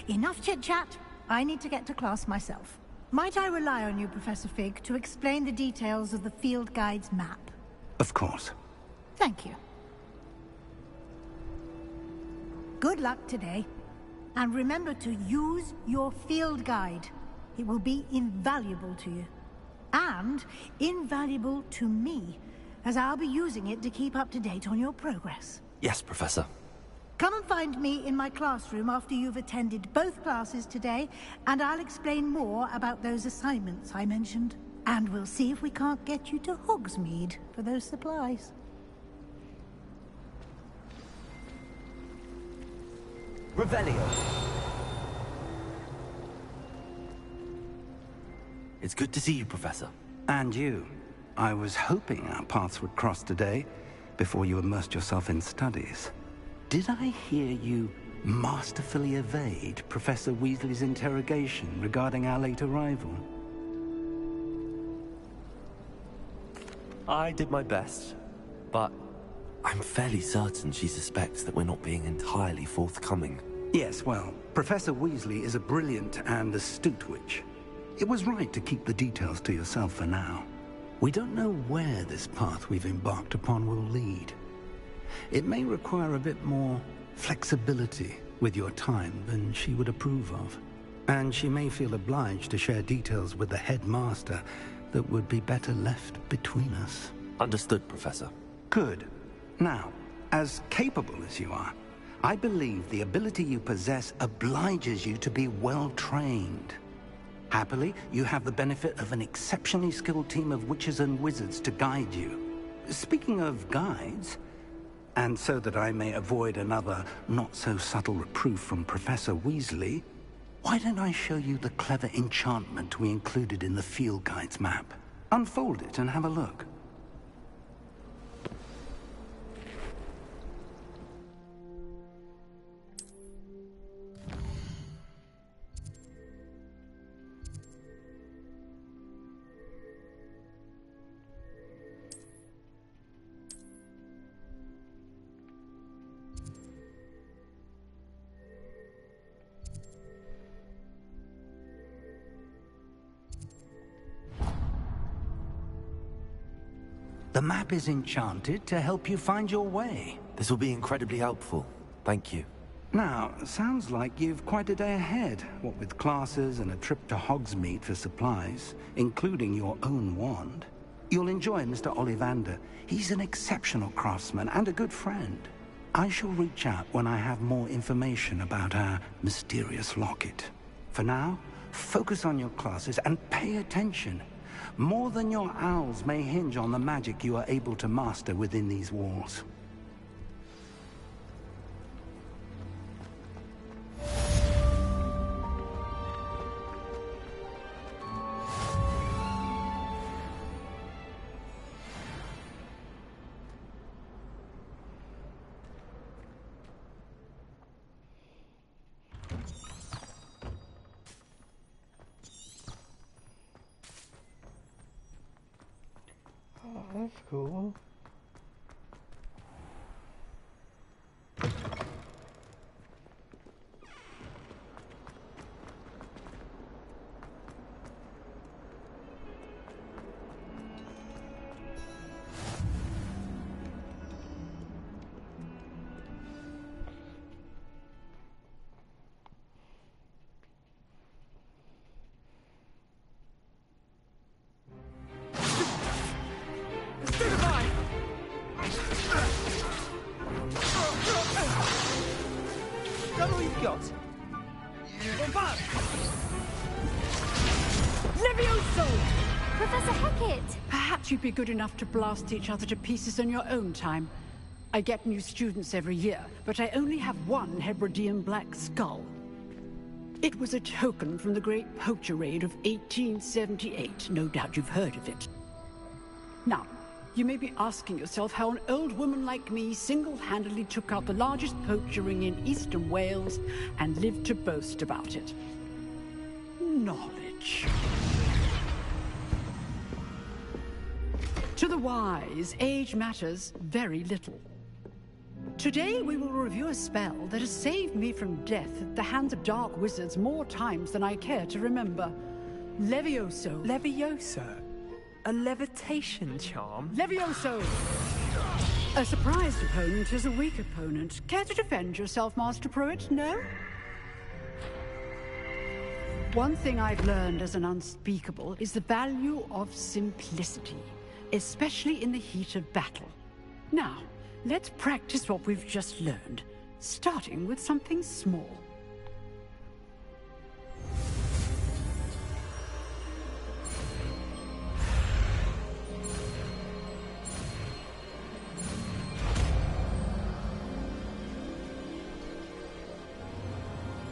Enough chit-chat. I need to get to class myself. Might I rely on you, Professor Fig, to explain the details of the field guide's map? Of course. Thank you. Good luck today. And remember to use your field guide. It will be invaluable to you. And invaluable to me, as I'll be using it to keep up to date on your progress. Yes, Professor. Come and find me in my classroom after you've attended both classes today, and I'll explain more about those assignments I mentioned. And we'll see if we can't get you to Hogsmeade for those supplies. Revelio. It's good to see you, Professor. And you. I was hoping our paths would cross today, before you immersed yourself in studies. Did I hear you masterfully evade Professor Weasley's interrogation regarding our late arrival? I did my best, but I'm fairly certain she suspects that we're not being entirely forthcoming. Yes, well, Professor Weasley is a brilliant and astute witch. It was right to keep the details to yourself for now. We don't know where this path we've embarked upon will lead. It may require a bit more flexibility with your time than she would approve of. And she may feel obliged to share details with the headmaster that would be better left between us. Understood, Professor. Good. Now, as capable as you are, I believe the ability you possess obliges you to be well-trained. Happily, you have the benefit of an exceptionally skilled team of witches and wizards to guide you. Speaking of guides, and so that I may avoid another not-so-subtle reproof from Professor Weasley, why don't I show you the clever enchantment we included in the field guide's map? Unfold it and have a look. The map is enchanted to help you find your way. This will be incredibly helpful. Thank you. Now, sounds like you've quite a day ahead, what with classes and a trip to Hogsmeade for supplies, including your own wand. You'll enjoy Mr. Ollivander. He's an exceptional craftsman and a good friend. I shall reach out when I have more information about our mysterious locket. For now, focus on your classes and pay attention. More than your owls may hinge on the magic you are able to master within these walls. Oh, that's cool. Professor Hackett! Perhaps you'd be good enough to blast each other to pieces in your own time. I get new students every year, but I only have one Hebridean black skull. It was a token from the Great Poacher Raid of 1878. No doubt you've heard of it. Now, you may be asking yourself how an old woman like me single-handedly took out the largest poacher ring in eastern Wales and lived to boast about it. Knowledge. To the wise, age matters very little. Today we will review a spell that has saved me from death at the hands of dark wizards more times than I care to remember. Levioso. Levioso? A levitation charm? Levioso! A surprised opponent is a weak opponent. Care to defend yourself, Master Pruitt? No? One thing I've learned as an unspeakable is the value of simplicity, especially in the heat of battle. Now, let's practice what we've just learned, starting with something small.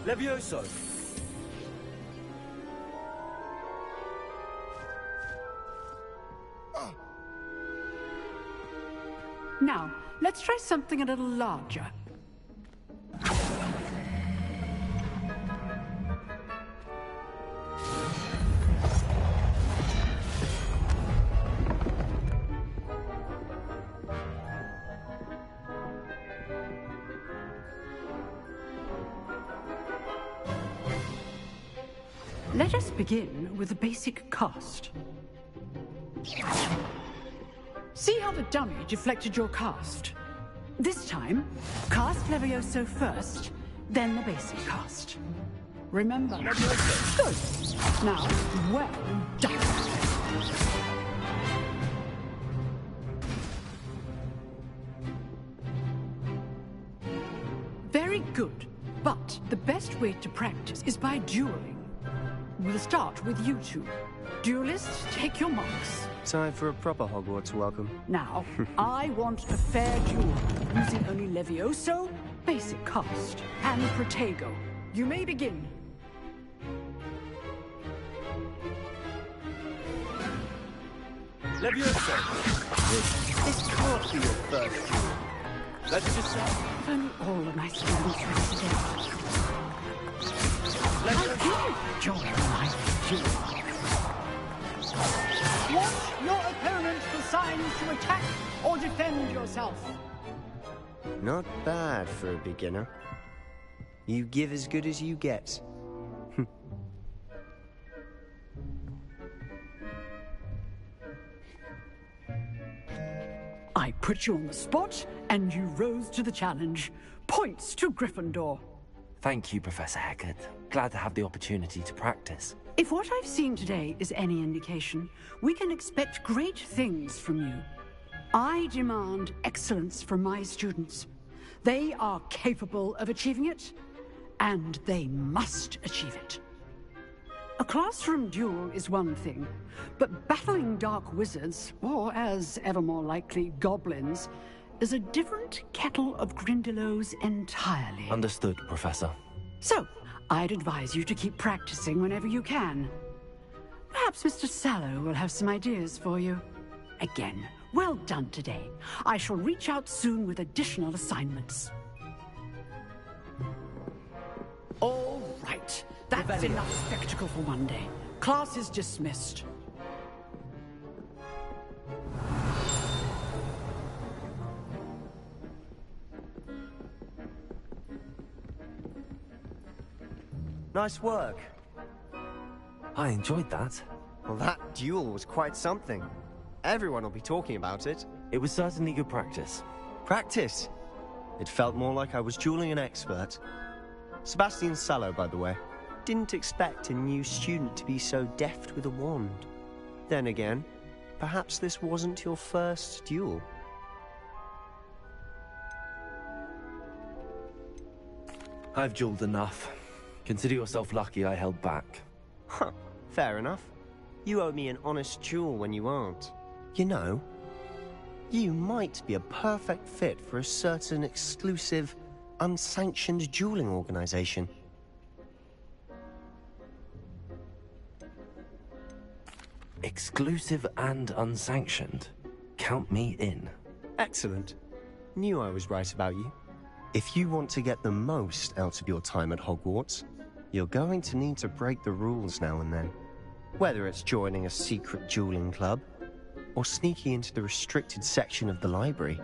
Levioso! Now, let's try something a little larger. Let us begin with a basic cast. See how the dummy deflected your cast? This time, cast Levioso first, then the basic cast. Remember, Levioso. Good. Now, well done. Very good. But the best way to practice is by dueling. We'll start with you two. Duelists, take your marks. Time for a proper Hogwarts welcome. Now, I want a fair duel, using only Levioso, basic cast, and Protego. You may begin. Levioso! This can't be your first duel. Let's just say... If only all of my students were today. I do enjoy my duel. Watch your opponent for signs to attack or defend yourself. Not bad for a beginner. You give as good as you get. I put you on the spot, and you rose to the challenge. Points to Gryffindor. Thank you, Professor Hecat. Glad to have the opportunity to practice. If what I've seen today is any indication, we can expect great things from you. I demand excellence from my students. They are capable of achieving it, and they must achieve it. A classroom duel is one thing, but battling dark wizards, or as ever more likely, goblins, is a different kettle of Grindylows entirely. Understood, Professor. So, I'd advise you to keep practicing whenever you can. Perhaps Mr. Sallow will have some ideas for you. Again, well done today. I shall reach out soon with additional assignments. All right. That's enough spectacle for one day. Class is dismissed. Nice work. I enjoyed that. Well, that duel was quite something. Everyone will be talking about it. It was certainly good practice. Practice? It felt more like I was dueling an expert. Sebastian Sallow, by the way. Didn't expect a new student to be so deft with a wand. Then again, perhaps this wasn't your first duel. I've dueled enough. Consider yourself lucky I held back. Huh, fair enough. You owe me an honest duel when you aren't. You know, you might be a perfect fit for a certain exclusive, unsanctioned dueling organization. Exclusive and unsanctioned. Count me in. Excellent. Knew I was right about you. If you want to get the most out of your time at Hogwarts, you're going to need to break the rules now and then. Whether it's joining a secret dueling club, or sneaking into the restricted section of the library,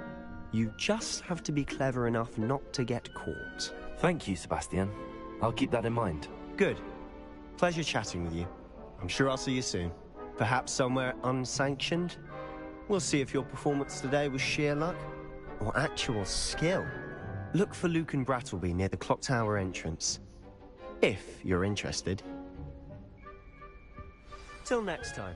you just have to be clever enough not to get caught. Thank you, Sebastian. I'll keep that in mind. Good. Pleasure chatting with you. I'm sure I'll see you soon. Perhaps somewhere unsanctioned? We'll see if your performance today was sheer luck, or actual skill. Look for Luke and Brattleby near the clock tower entrance. If you're interested. Till next time.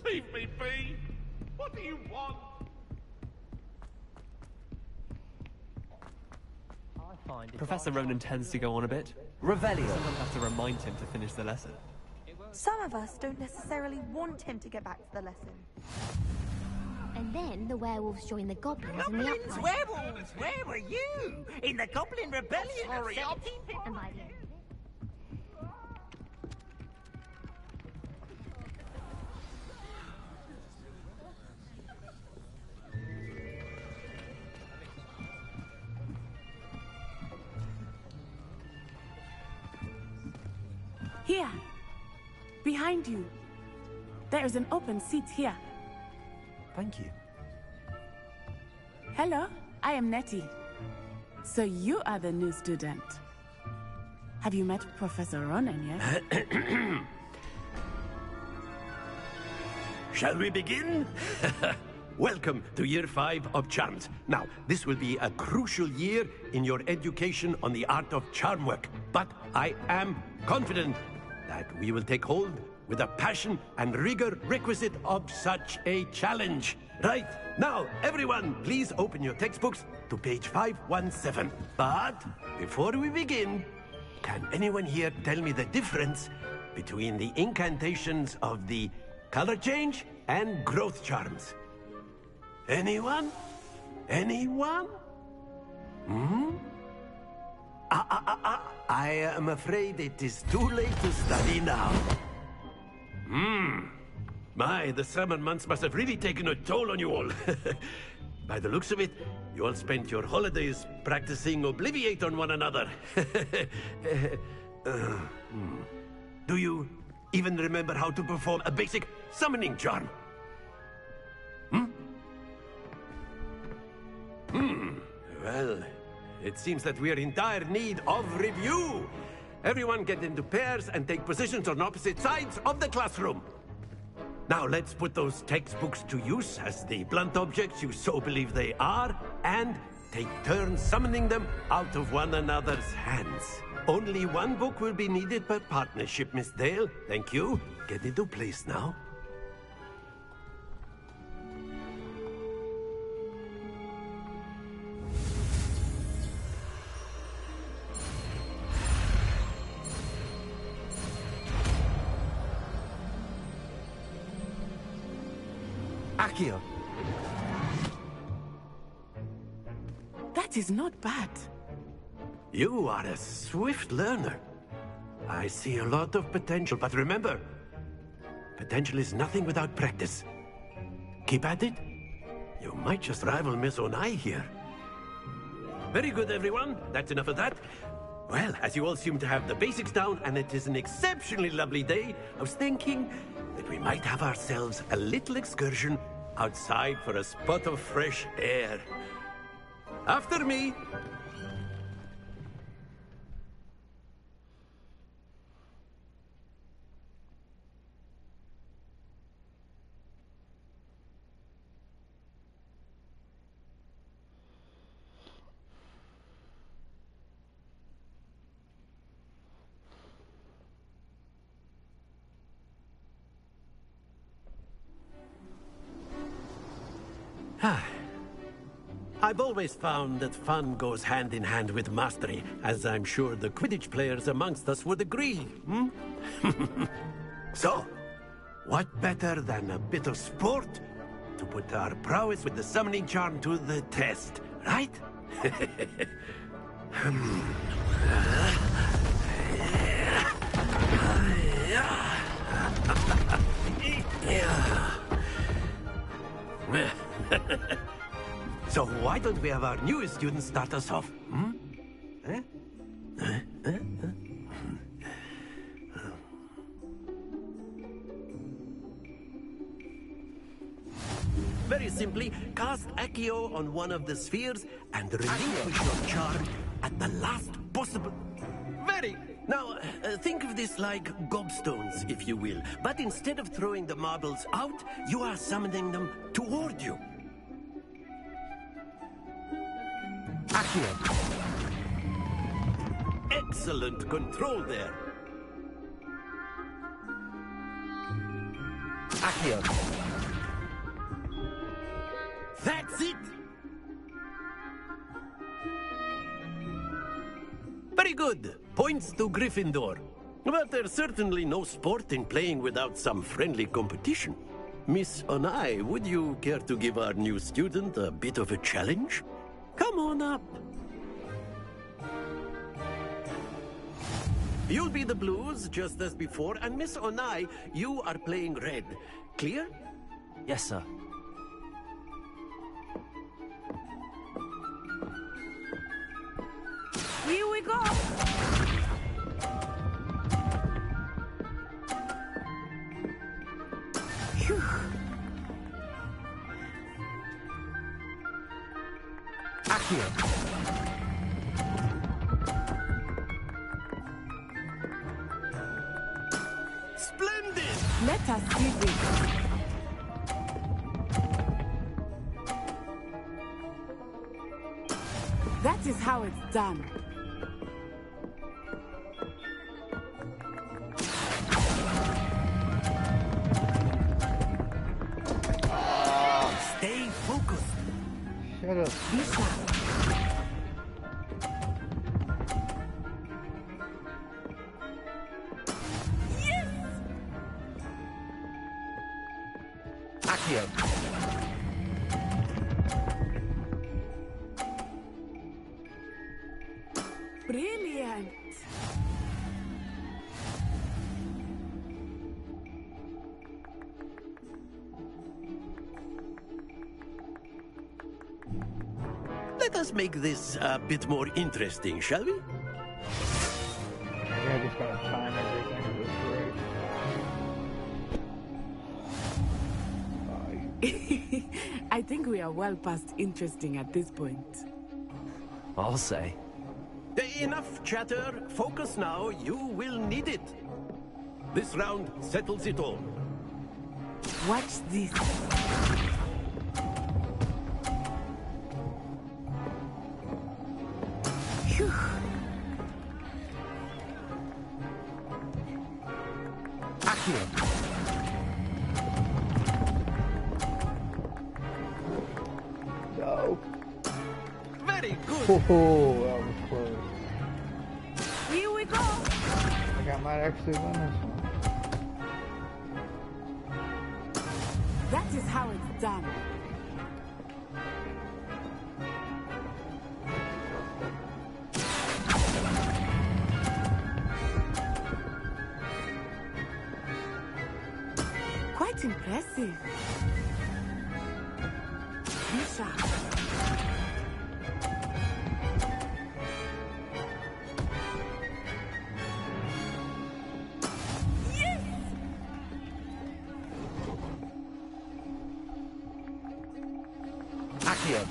Leave me be! What do you want? Professor Ronan tends to go on a bit. Revelio. Someone has to remind him to finish the lesson. Some of us don't necessarily want him to get back to the lesson. And then the werewolves join the goblins in the Goblins, uprising. werewolves, where were you? In the Goblin Rebellion of 1750? And by the end of it, Here. Behind you. There is an open seat here. Thank you. Hello, I am Nettie. So you are the new student. Have you met Professor Ronan yet? Shall we begin? Welcome to Year 5 of Charms. Now, this will be a crucial year in your education on the art of charm work. But I am confident that we will take hold with the passion and rigor requisite of such a challenge. Right, now, everyone, please open your textbooks to page 517. But before we begin, can anyone here tell me the difference between the incantations of the color change and growth charms? Anyone? Anyone? I am afraid it is too late to study now. My, the summer months must have really taken a toll on you all. By the looks of it, you all spent your holidays practicing Obliviate on one another. Do you even remember how to perform a basic summoning charm? Well, it seems that we are in dire need of review. Everyone get into pairs and take positions on opposite sides of the classroom. Now let's put those textbooks to use as the blunt objects you so believe they are, and take turns summoning them out of one another's hands. Only one book will be needed per partnership, Miss Dale. Thank you. Get into place now. Accio. That is not bad. You are a swift learner. I see a lot of potential, but remember, potential is nothing without practice. Keep at it. You might just rival Miss Onai here. Very good, everyone. That's enough of that. Well, as you all seem to have the basics down, and it is an exceptionally lovely day, I was thinking that we might have ourselves a little excursion outside for a spot of fresh air. After me. I've always found that fun goes hand in hand with mastery, as I'm sure the Quidditch players amongst us would agree. So, what better than a bit of sport to put our prowess with the summoning charm to the test, right? So why don't we have our newest student start us off? Very simply, cast Accio on one of the spheres and relinquish your charm at the last possible... Very... Now, think of this like gobstones, if you will. But instead of throwing the marbles out, you are summoning them toward you. Accio. Excellent control there. Accio. That's it! Very good. Points to Gryffindor. But there's certainly no sport in playing without some friendly competition. Miss Onai, would you care to give our new student a bit of a challenge? Come on up. You'll be the blues, just as before, and Miss Onai, you are playing red. Clear? Yes, sir. Here we go! Accio. Splendid! Let us see this. That is how it's done. Stay focused. Shut up. Be sharp. Accio. Brilliant. Let us make this a bit more interesting, shall we? Yeah, I just gotta time everything at this rate. I think we are well past interesting at this point. I'll say. Enough chatter. Focus now. You will need it. This round settles it all. Watch this. Phew. Accio. No. Very good. Oh, that was close. Here we go. I think I might actually win this one. That is how it's done. Quite impressive. Be sharp. Accio.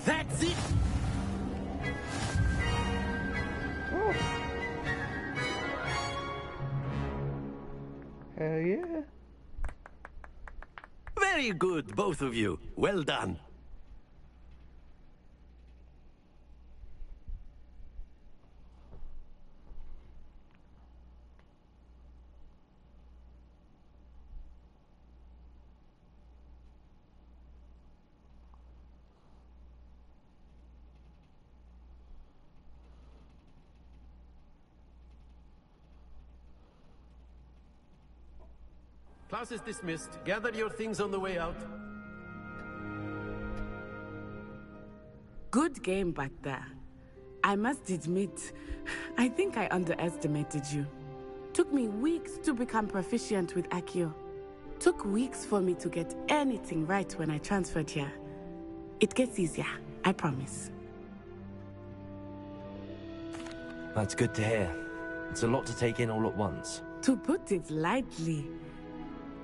That's it. Hell yeah. Very good, both of you. Well done. Class is dismissed. Gather your things on the way out. Good game back there. I must admit, I think I underestimated you. Took me weeks to become proficient with Accio. Took weeks for me to get anything right when I transferred here. It gets easier, I promise. That's good to hear. It's a lot to take in all at once. To put it lightly,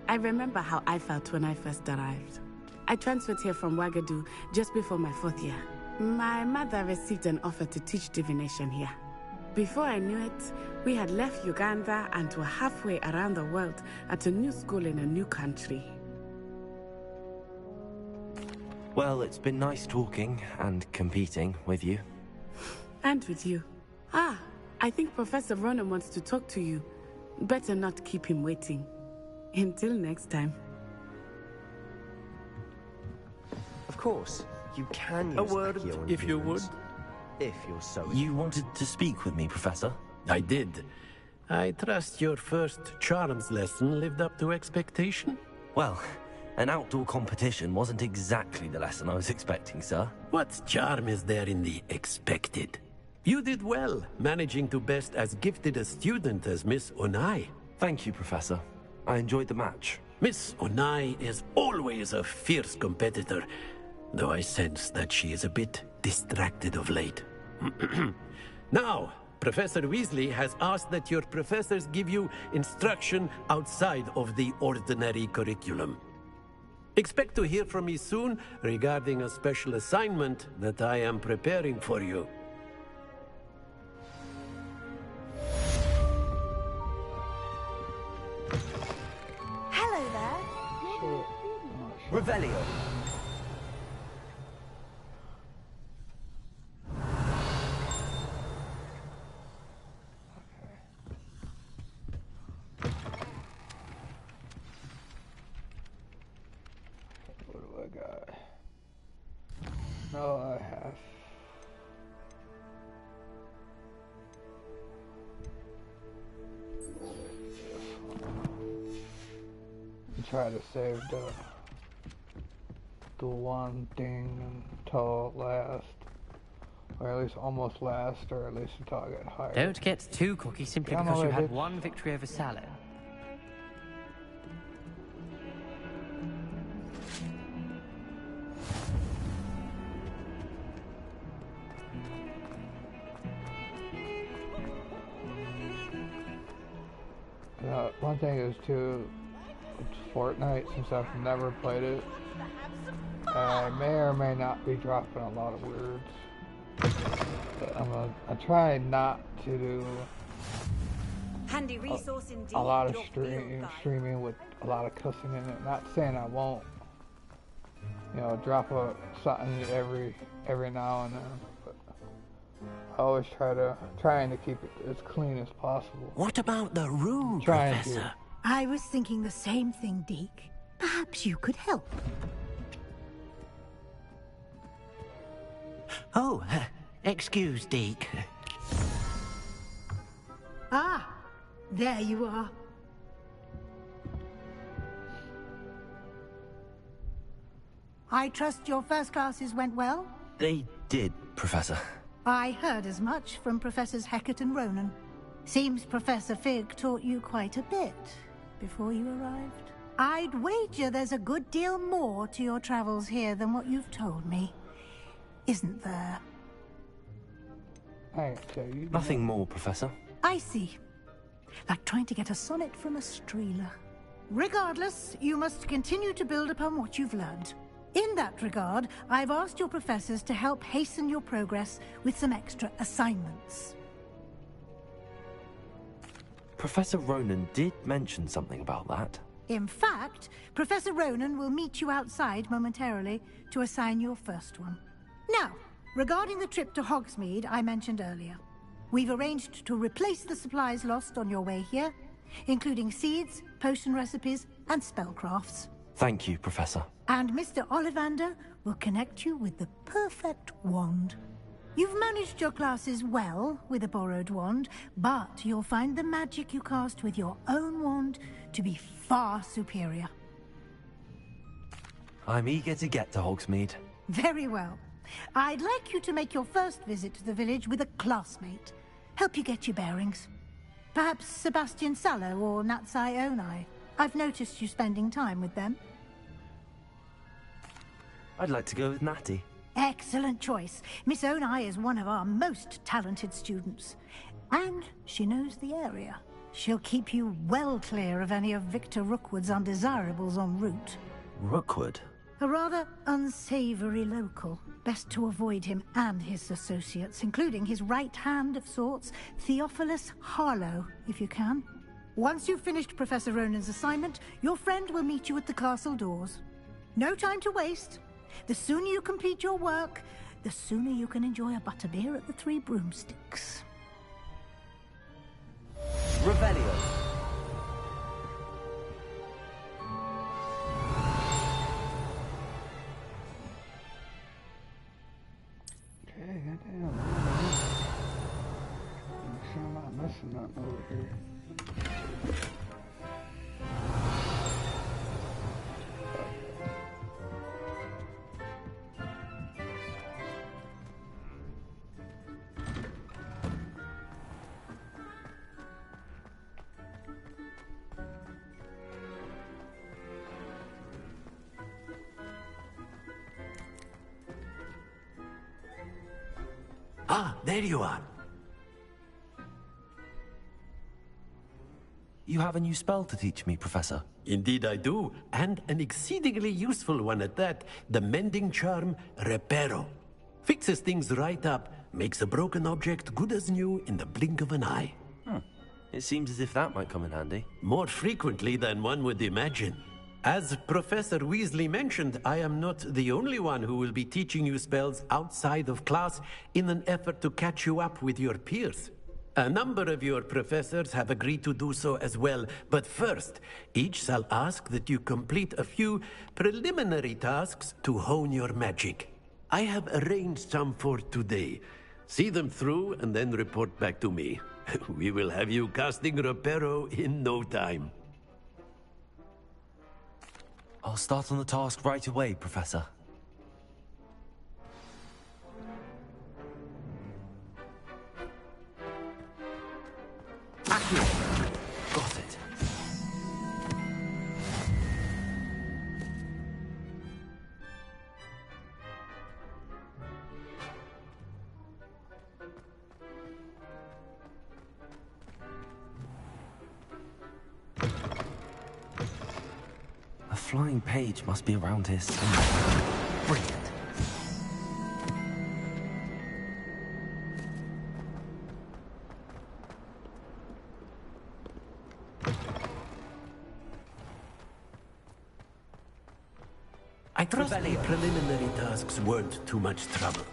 I remember how I felt when I first arrived. I transferred here from Wagadu just before my 4th year. My mother received an offer to teach divination here. Before I knew it, we had left Uganda and were halfway around the world at a new school in a new country. Well, it's been nice talking and competing with you. And with you. Ah, I think Professor Ronan wants to talk to you. Better not keep him waiting. Until next time. Of course, you can use A word, Accio on if you humans, would. If you're so... You wanted to speak with me, Professor? I did. I trust your first charms lesson lived up to expectation? Well, an outdoor competition wasn't exactly the lesson I was expecting, sir. What charm is there in the expected? You did well, managing to best as gifted a student as Miss Onai. Thank you, Professor. I enjoyed the match. Miss Onai is always a fierce competitor, though I sense that she is a bit distracted of late. Now, Professor Weasley has asked that your professors give you instruction outside of the ordinary curriculum. Expect to hear from me soon regarding a special assignment that I am preparing for you. Hello there. Revelio. What do I got? No, I have. Try to save the one thing until last, or at least almost last, or at least until I get higher. Don't get too cocky simply because you had one victory over Sallow. One thing is too, it's Fortnite, since I've never played it, I may or may not be dropping a lot of words. But I try not to do Handy resource indeed. a lot of streaming with a lot of cussing in it. Not saying I won't, drop something every now and then. But I always trying to keep it as clean as possible. What about the room, Trying Professor? to. I was thinking the same thing, Deke. Perhaps you could help. Oh, excuse, Deke. Ah, there you are. I trust your first classes went well? They did, Professor. I heard as much from Professors Hecat and Ronan. Seems Professor Fig taught you quite a bit before you arrived. I'd wager there's a good deal more to your travels here than what you've told me. Isn't there? I tell you. Nothing more, Professor. I see. Like trying to get a sonnet from a streeler. Regardless, you must continue to build upon what you've learned. In that regard, I've asked your professors to help hasten your progress with some extra assignments. Professor Ronan did mention something about that. In fact, Professor Ronan will meet you outside momentarily to assign your first one. Now, regarding the trip to Hogsmeade I mentioned earlier, we've arranged to replace the supplies lost on your way here, including seeds, potion recipes, and spellcrafts. Thank you, Professor. And Mr. Ollivander will connect you with the perfect wand. You've managed your classes well with a borrowed wand, but you'll find the magic you cast with your own wand to be far superior. I'm eager to get to Hogsmeade. Very well. I'd like you to make your first visit to the village with a classmate. Help you get your bearings. Perhaps Sebastian Sallow or Natsai Onai. I've noticed you spending time with them. I'd like to go with Natty. Excellent choice. Miss Onai is one of our most talented students. And she knows the area. She'll keep you well clear of any of Victor Rookwood's undesirables en route. Rookwood? A rather unsavory local. Best to avoid him and his associates, including his right hand of sorts, Theophilus Harlow, if you can. Once you've finished Professor Ronan's assignment, your friend will meet you at the castle doors. No time to waste. The sooner you complete your work, the sooner you can enjoy a butterbeer at the Three Broomsticks. Revelio. Okay, goddamn. I'm sure I'm not missing nothing over here. Ah, there you are. You have a new spell to teach me, Professor. Indeed I do, and an exceedingly useful one at that. The mending charm, Reparo. Fixes things right up, makes a broken object good as new in the blink of an eye. It seems as if that might come in handy. More frequently than one would imagine. As Professor Weasley mentioned, I am not the only one who will be teaching you spells outside of class in an effort to catch you up with your peers. A number of your professors have agreed to do so as well, but first, each shall ask that you complete a few preliminary tasks to hone your magic. I have arranged some for today. See them through and then report back to me. We will have you casting Reparo in no time. I'll start on the task right away, Professor. Accurate. Got it. A flying page must be around here somewhere. Brilliant. I trust the preliminary tasks weren't too much trouble.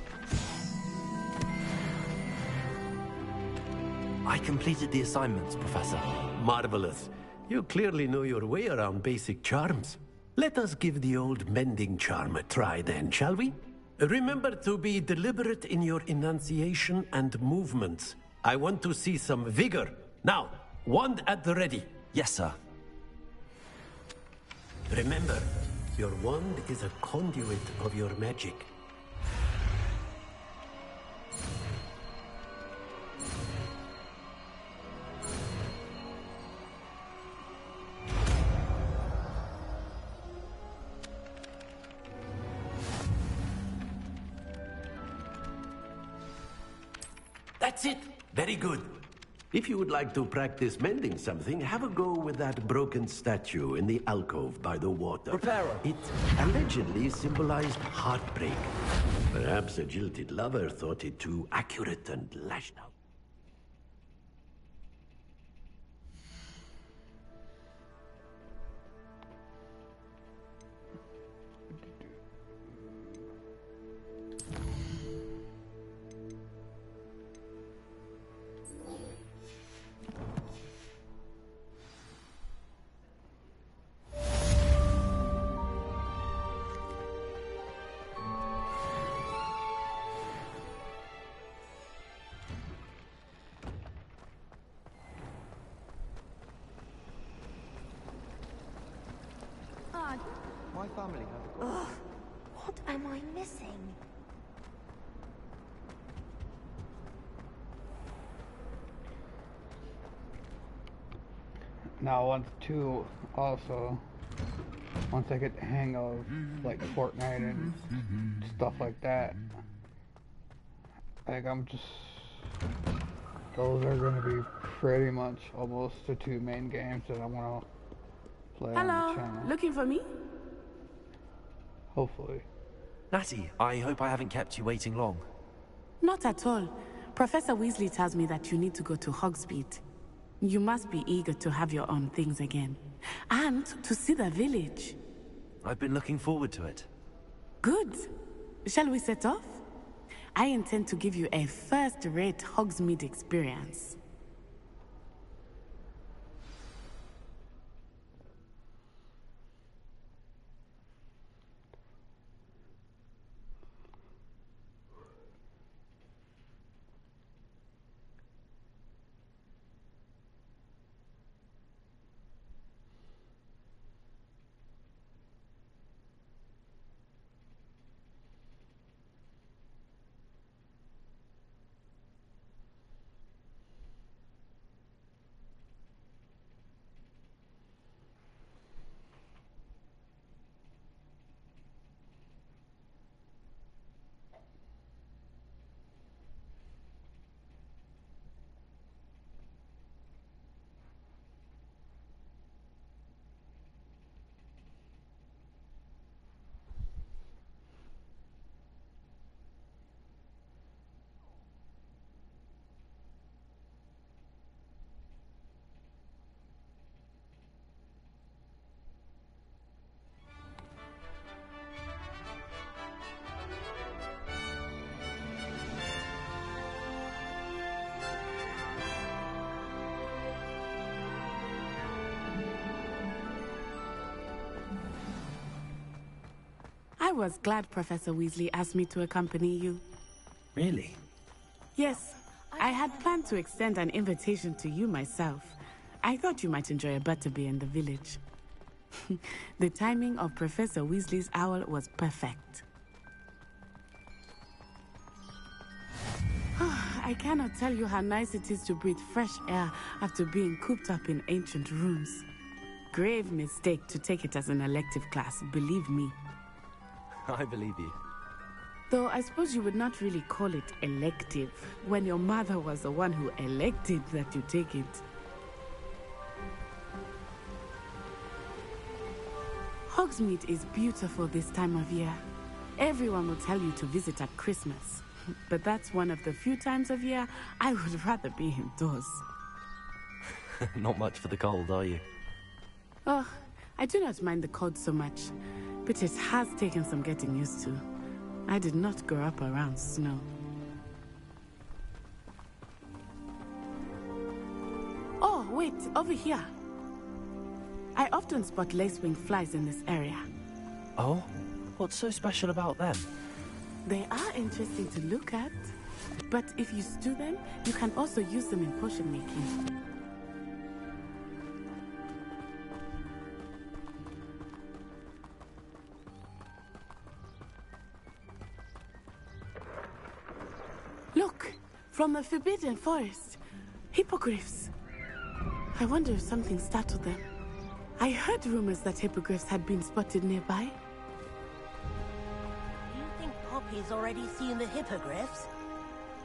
I completed the assignments, Professor. Marvelous. You clearly know your way around basic charms. Let us give the old mending charm a try then, shall we? Remember to be deliberate in your enunciation and movements. I want to see some vigor. Now, wand at the ready. Yes, sir. Remember, your wand is a conduit of your magic. That's it! Very good. If you would like to practice mending something, have a go with that broken statue in the alcove by the water. Reparo. It allegedly symbolized heartbreak. Perhaps a jilted lover thought it too accurate and lashed out. My family have a Ugh, what am I missing? Now, once I get the hang of like Fortnite and stuff like that, like those are gonna be pretty much almost the two main games that I want to play on the channel. Looking for me? Hopefully. Natty, I hope I haven't kept you waiting long. Not at all. Professor Weasley tells me that you need to go to Hogsmeade. You must be eager to have your own things again. And to see the village. I've been looking forward to it. Good. Shall we set off? I intend to give you a first-rate Hogsmeade experience. was glad Professor Weasley asked me to accompany you. Really? Yes, I had planned to extend an invitation to you myself. I thought you might enjoy a butterbeer in the village. The timing of Professor Weasley's owl was perfect. I cannot tell you how nice it is to breathe fresh air after being cooped up in ancient rooms. Grave mistake to take it as an elective class, believe me. I believe you. Though I suppose you would not really call it elective when your mother was the one who elected that you take it. Hogsmeade is beautiful this time of year. Everyone will tell you to visit at Christmas. But that's one of the few times of year I would rather be indoors. Not much for the cold, are you? Oh, I do not mind the cold so much, but it has taken some getting used to. I did not grow up around snow. Oh, wait, over here. I often spot lacewing flies in this area. Oh? What's so special about them? They are interesting to look at, but if you stew them, you can also use them in potion making. Look, from the Forbidden Forest, hippogriffs. I wonder if something startled them. I heard rumors that hippogriffs had been spotted nearby. Poppy's already seen the hippogriffs?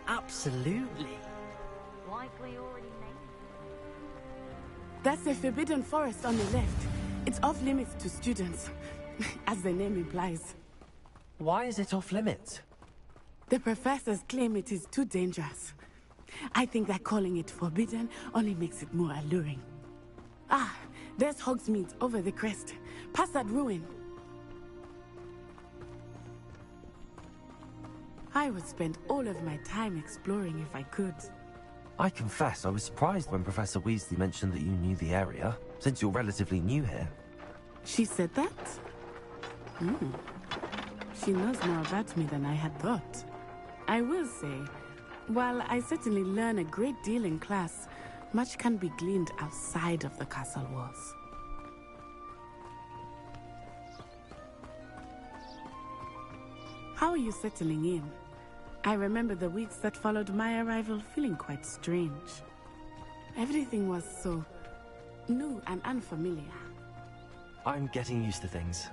Absolutely. Likely already named. That's the Forbidden Forest on the left. It's off limits to students, as the name implies. Why is it off limits? The professors claim it is too dangerous. I think that calling it forbidden only makes it more alluring. Ah, there's Hogsmeade over the crest, past that ruin. I would spend all of my time exploring if I could. I confess I was surprised when Professor Weasley mentioned that you knew the area, since you're relatively new here. She said that? She knows more about me than I had thought. I will say, while I certainly learn a great deal in class, much can be gleaned outside of the castle walls. How are you settling in? I remember the weeks that followed my arrival feeling quite strange. Everything was so new and unfamiliar. I'm getting used to things.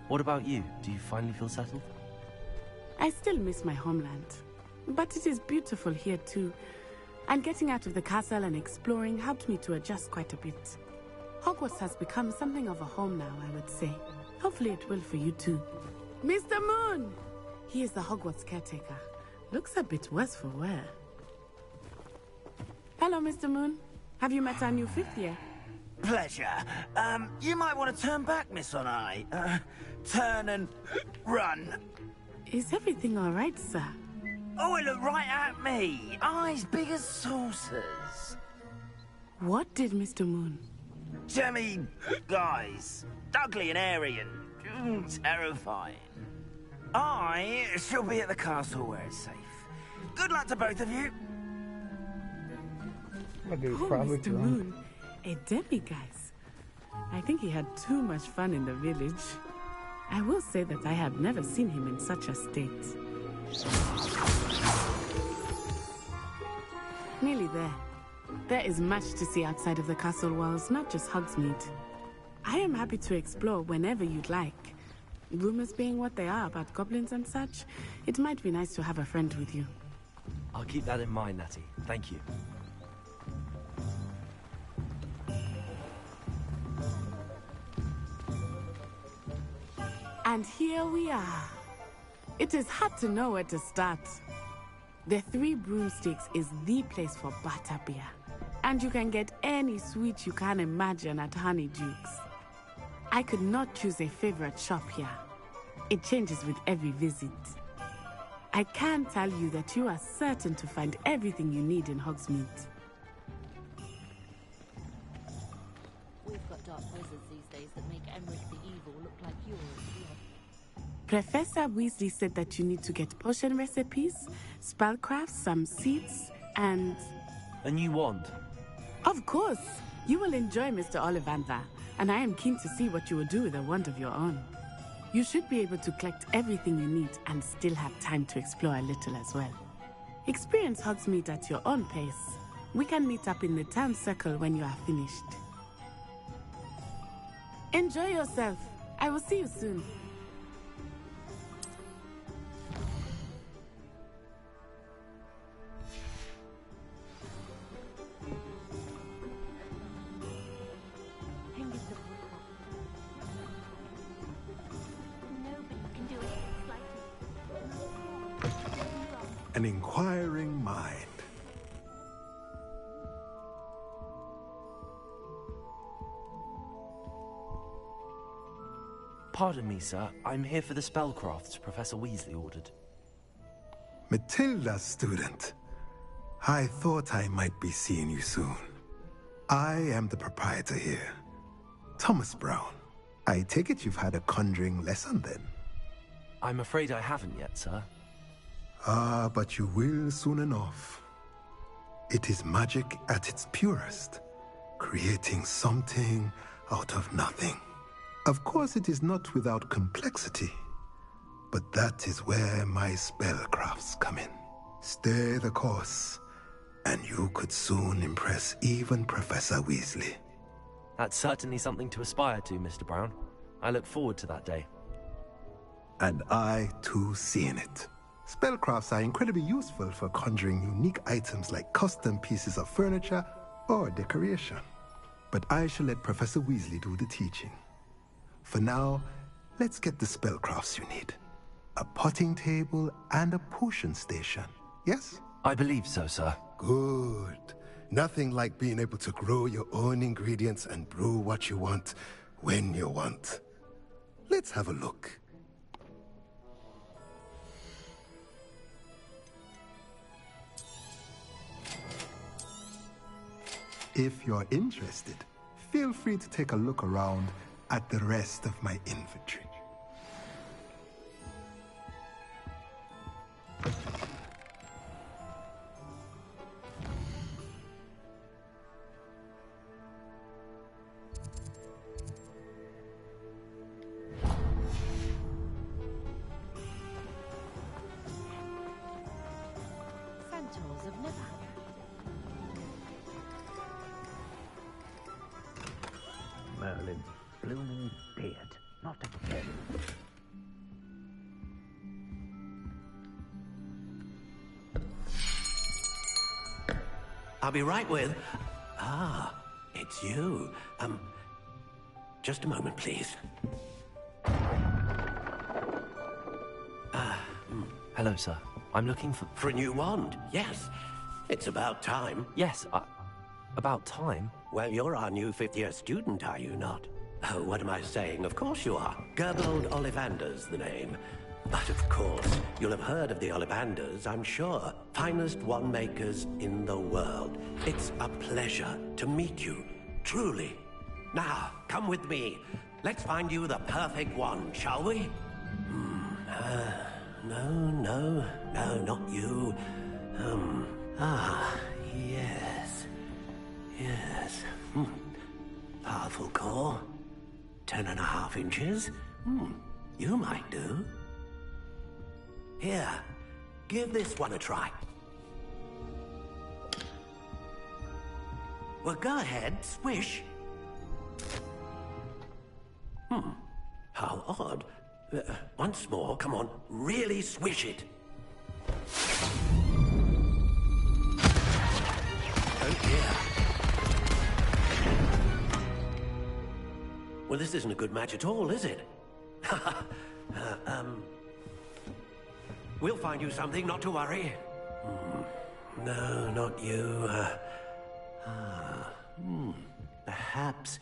What about you? Do you finally feel settled? I still miss my homeland, but it is beautiful here too. And getting out of the castle and exploring helped me to adjust quite a bit. Hogwarts has become something of a home now, I would say. Hopefully it will for you too. Mr. Moon! He is the Hogwarts caretaker. Looks a bit worse for wear. Hello, Mr. Moon. Have you met our new fifth year? Pleasure. You might want to turn back, Miss Onai. Turn and run. Is everything all right, sir? Oh, it looked right at me. Eyes big as saucers. What did Mr. Moon? Jemmy guys. Ugly and airy and terrifying. I shall be at the castle where it's safe. Good luck to both of you. Mr. Moon, a demiguise. I think he had too much fun in the village. I will say that I have never seen him in such a state. Nearly there. There is much to see outside of the castle walls, not just Hogsmeade. I am happy to explore whenever you'd like. Rumors being what they are about goblins and such, it might be nice to have a friend with you. I'll keep that in mind, Natty. Thank you. And here we are. It is hard to know where to start. The Three Broomsticks is the place for butterbeer. And you can get any sweet you can imagine at Honeydukes. I could not choose a favorite shop here. It changes with every visit. I can tell you that you are certain to find everything you need in Hogsmeade. We've got dark wizards these days that make Emmerich the Evil look like yours. Professor Weasley said that you need to get potion recipes, spellcrafts, some seeds, and... A new wand. Of course! You will enjoy Mr. Ollivander, and I am keen to see what you will do with a wand of your own. You should be able to collect everything you need and still have time to explore a little as well. Experience Hogsmeade at your own pace. We can meet up in the town circle when you are finished. Enjoy yourself. I will see you soon. An inquiring mind. Pardon me, sir. I'm here for the spellcrafts Professor Weasley ordered. Matilda, student. I thought I might be seeing you soon. I am the proprietor here, Thomas Brown. I take it you've had a conjuring lesson then? I'm afraid I haven't yet, sir. Ah, but you will soon enough. It is magic at its purest, creating something out of nothing. Of course, it is not without complexity, but that is where my spellcrafts come in. Stay the course, and you could soon impress even Professor Weasley. That's certainly something to aspire to, Mr. Brown. I look forward to that day. And I, too, seeing it. Spellcrafts are incredibly useful for conjuring unique items like custom pieces of furniture or decoration. But I shall let Professor Weasley do the teaching. For now, let's get the spellcrafts you need. A potting table and a potion station, yes? I believe so, sir. Good. Nothing like being able to grow your own ingredients and brew what you want when you want. Let's have a look. If you're interested, feel free to take a look around at the rest of my inventory. Centaurs of Nevada. Merlin's blooming beard. Not again. I'll be right with... Ah, it's you. Just a moment, please. Hello, sir. I'm looking for... For a new wand, yes. It's about time. Yes, about time? Well, you're our new fifth-year student, are you not? Oh, what am I saying? Of course you are. Gerbold Ollivander's the name. But of course, you'll have heard of the Ollivanders, I'm sure. Finest wand makers in the world. It's a pleasure to meet you, truly. Now, come with me. Let's find you the perfect wand, shall we? No, not you. Yes. Powerful core. 10.5 inches. You might do. Here, give this one a try. Well, go ahead, swish. How odd. Once more, come on, really swish it. Oh dear. Well, this isn't a good match at all, is it? We'll find you something, not to worry. No, not you. Perhaps...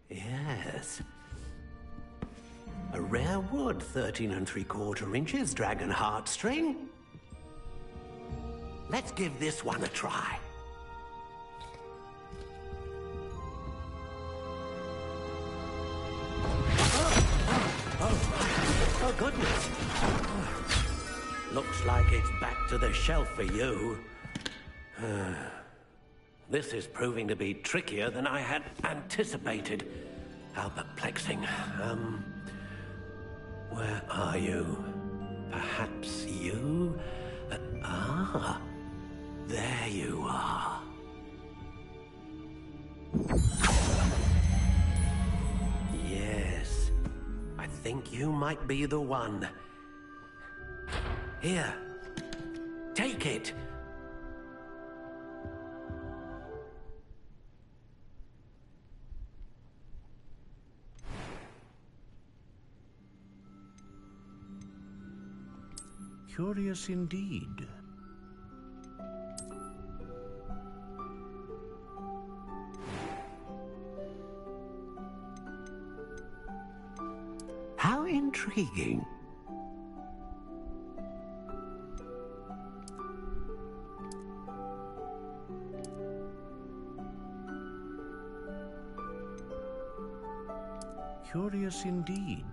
Yes. A rare wood, 13 3/4 inches, dragon heartstring. Let's give this one a try. Oh, goodness. Looks like it's back to the shelf for you. This is proving to be trickier than I had anticipated. How perplexing. Where are you? Perhaps you? There you are. Yes, I think you might be the one. Here, take it. Curious indeed. How intriguing. Curious indeed.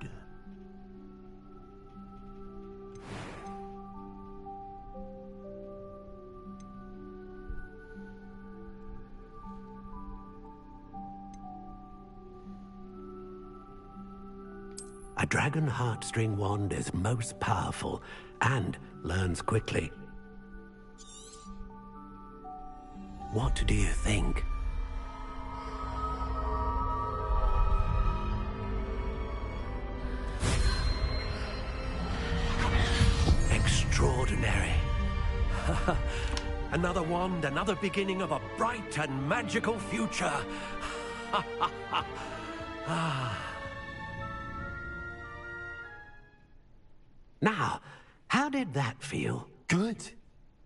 A dragon heartstring wand is most powerful and learns quickly. What do you think? Extraordinary. Another wand, another beginning of a bright and magical future. Now, how did that feel? Good.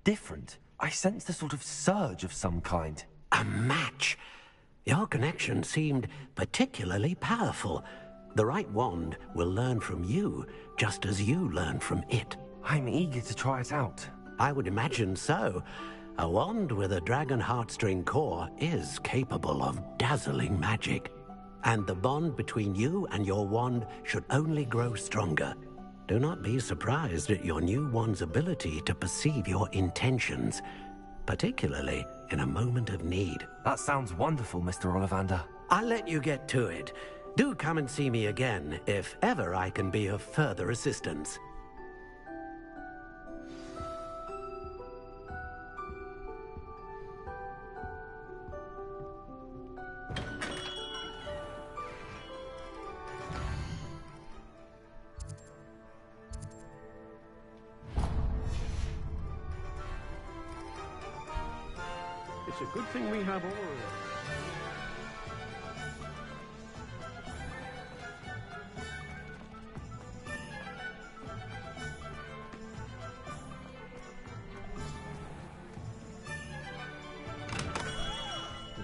Different. I sensed a sort of surge of some kind. A match. Your connection seemed particularly powerful. The right wand will learn from you, just as you learn from it. I'm eager to try it out. I would imagine so. A wand with a dragon heartstring core is capable of dazzling magic. And the bond between you and your wand should only grow stronger. Do not be surprised at your new wand's ability to perceive your intentions, particularly in a moment of need. That sounds wonderful, Mr. Ollivander. I'll let you get to it. Do come and see me again if ever I can be of further assistance. It's a good thing we have all of this.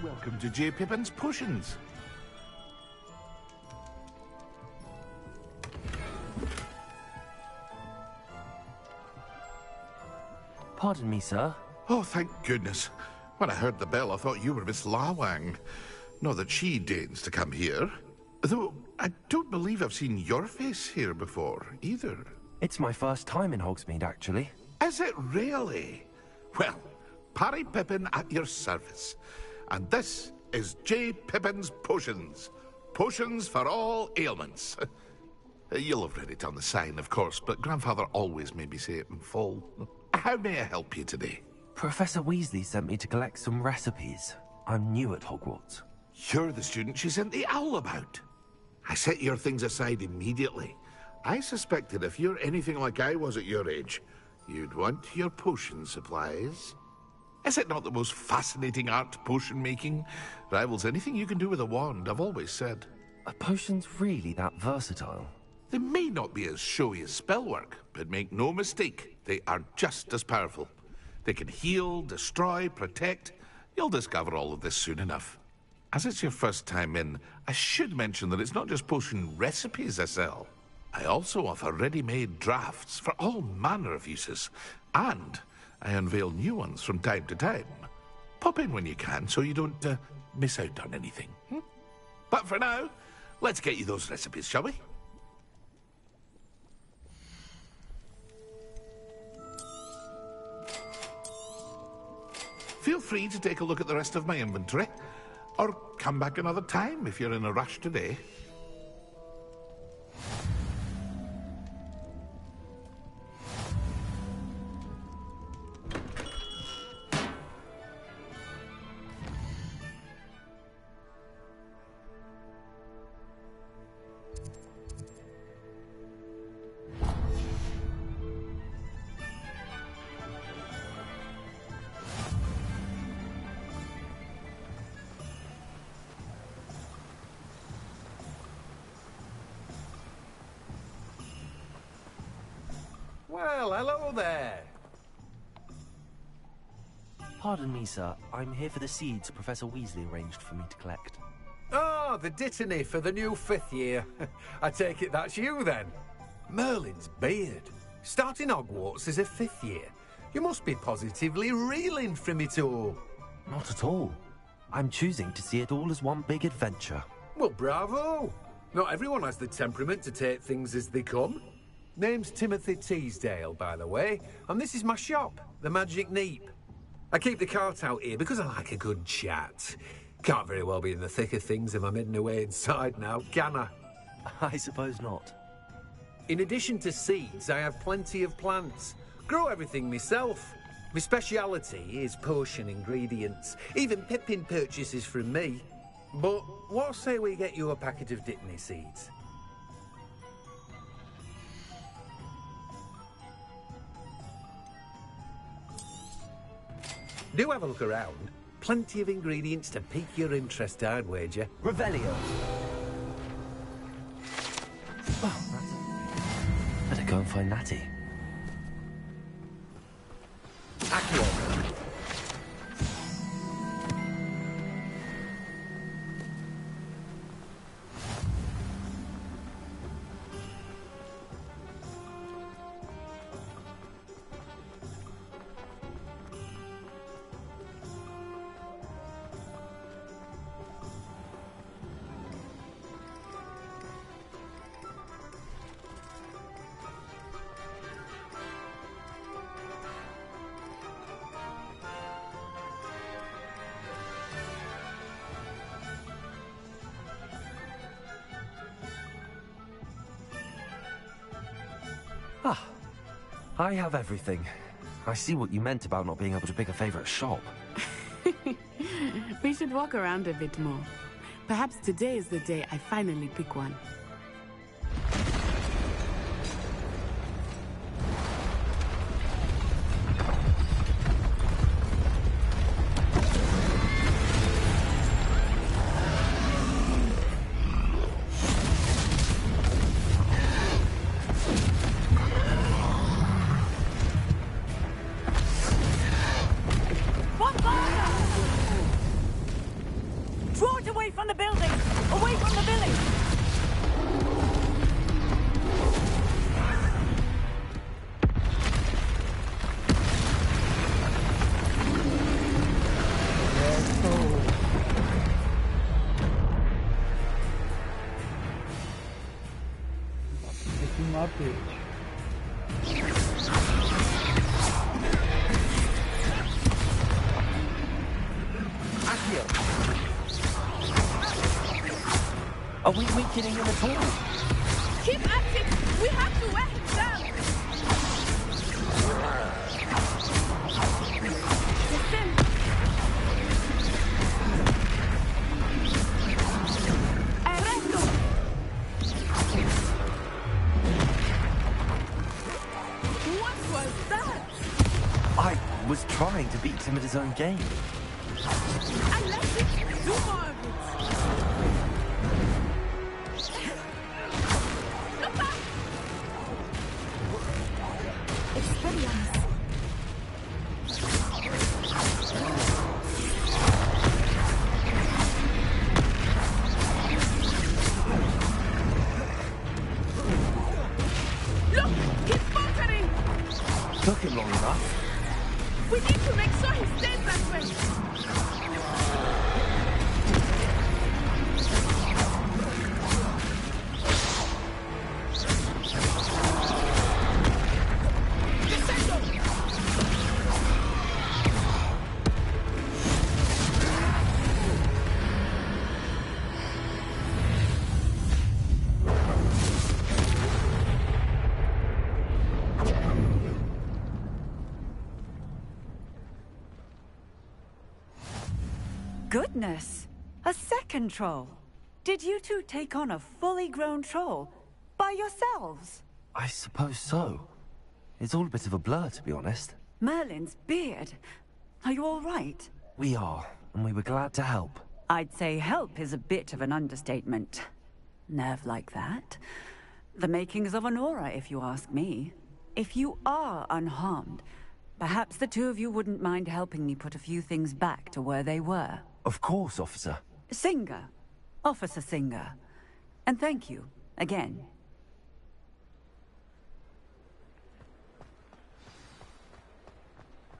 Welcome to J. Pippin's Potions. Pardon me, sir. Oh, thank goodness. When I heard the bell, I thought you were Miss Lawang. Not that she deigns to come here. Though, I don't believe I've seen your face here before, either. It's my first time in Hogsmeade, actually. Is it really? Well, Parry Pippin at your service. And this is J. Pippin's Potions. Potions for all ailments. You'll have read it on the sign, of course, but Grandfather always made me say it in full. How may I help you today? Professor Weasley sent me to collect some recipes. I'm new at Hogwarts. You're the student she sent the owl about. I set your things aside immediately. I suspected if you're anything like I was at your age, you'd want your potion supplies. Is it not the most fascinating art, potion making? Rivals anything you can do with a wand, I've always said. Are potions really that versatile? They may not be as showy as spellwork, but make no mistake, they are just as powerful. They can heal, destroy, protect. You'll discover all of this soon enough. As it's your first time in, I should mention that it's not just potion recipes I sell. I also offer ready-made drafts for all manner of uses. And I unveil new ones from time to time. Pop in when you can so you don't miss out on anything. But for now, let's get you those recipes, shall we? free to take a look at the rest of my inventory. Or come back another time if you're in a rush today. Well, hello there. Pardon me, sir. I'm here for the seeds Professor Weasley arranged for me to collect. Oh, the dittany for the new 5th year. I take it that's you, then. Merlin's beard. Starting Hogwarts as a 5th year. You must be positively reeling from it all. Not at all. I'm choosing to see it all as one big adventure. Well, bravo. Not everyone has the temperament to take things as they come. Name's Timothy Teasdale, by the way, and this is my shop, the Magic Neep. I keep the cart out here because I like a good chat. Can't very well be in the thick of things if I'm hidden away inside now, can I? I suppose not. In addition to seeds, I have plenty of plants. Grow everything myself. My speciality is potion ingredients. Even Pippin purchases from me. But what say we get you a packet of dittany seeds? Do have a look around. Plenty of ingredients to pique your interest, I'd wager. Revelio. Oh, that's... Better go and find Natty. Accio. Ah, I have everything. I see what you meant about not being able to pick a favourite shop. We should walk around a bit more. Perhaps today is the day I finally pick one. Draw it away from the building! Away from the village! This is my bitch. Are we weakening him at all? Keep at it! We have to wear him down! Listen! Arresto! What was that? I was trying to beat him at his own game. I left it! Do more of it! Look! He's faltering! Took him long enough. We need to make sure he stays that way! goodness! A second troll! Did you two take on a fully grown troll? By yourselves? I suppose so. It's all a bit of a blur, to be honest. Merlin's beard. Are you all right? We are, and we were glad to help. I'd say help is a bit of an understatement. Nerve like that. The makings of an aura, if you ask me. If you are unharmed, perhaps the two of you wouldn't mind helping me put a few things back to where they were. Of course, officer. Singer. Officer Singer. And thank you, again.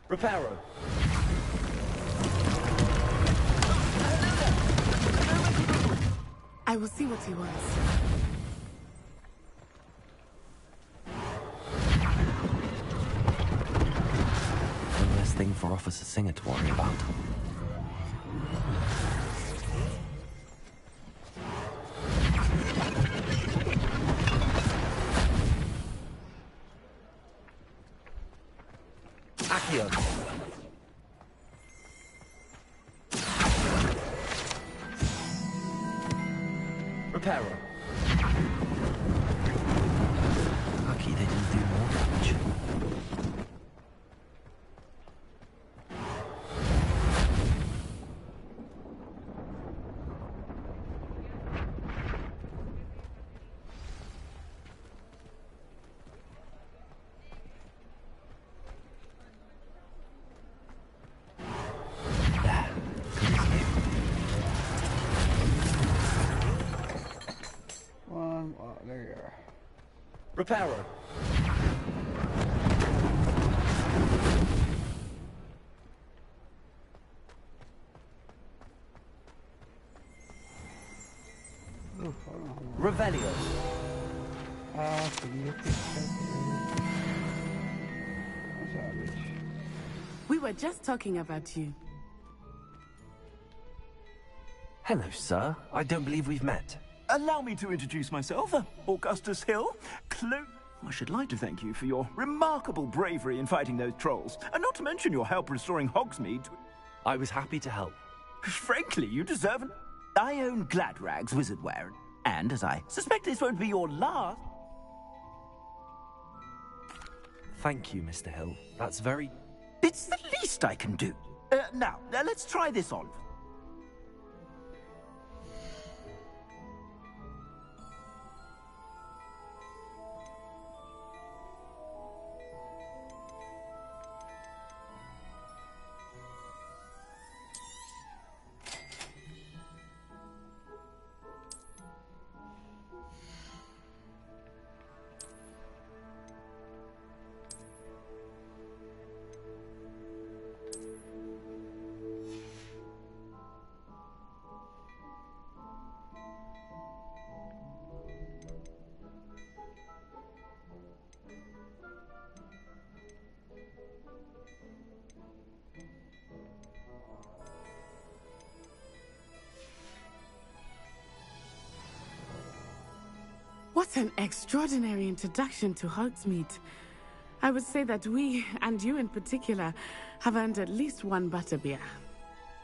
Reparo. I will see what he wants. One less thing for Officer Singer to worry about. Accio. Reparo. Lucky they didn't do more damage. There you are. Reparo. Revelio. We were just talking about you. Hello, sir. I don't believe we've met. Allow me to introduce myself, Augustus Hill. I should like to thank you for your remarkable bravery in fighting those trolls, and not to mention your help restoring Hogsmeade. I was happy to help. Frankly, you deserve an... I own Gladrag's Wizardwear, and as I suspect this won't be your last... Thank you, Mr. Hill. That's very... It's the least I can do. Now, let's try this on. What an extraordinary introduction to Hogsmeade. I would say that we, and you in particular, have earned at least one butterbeer.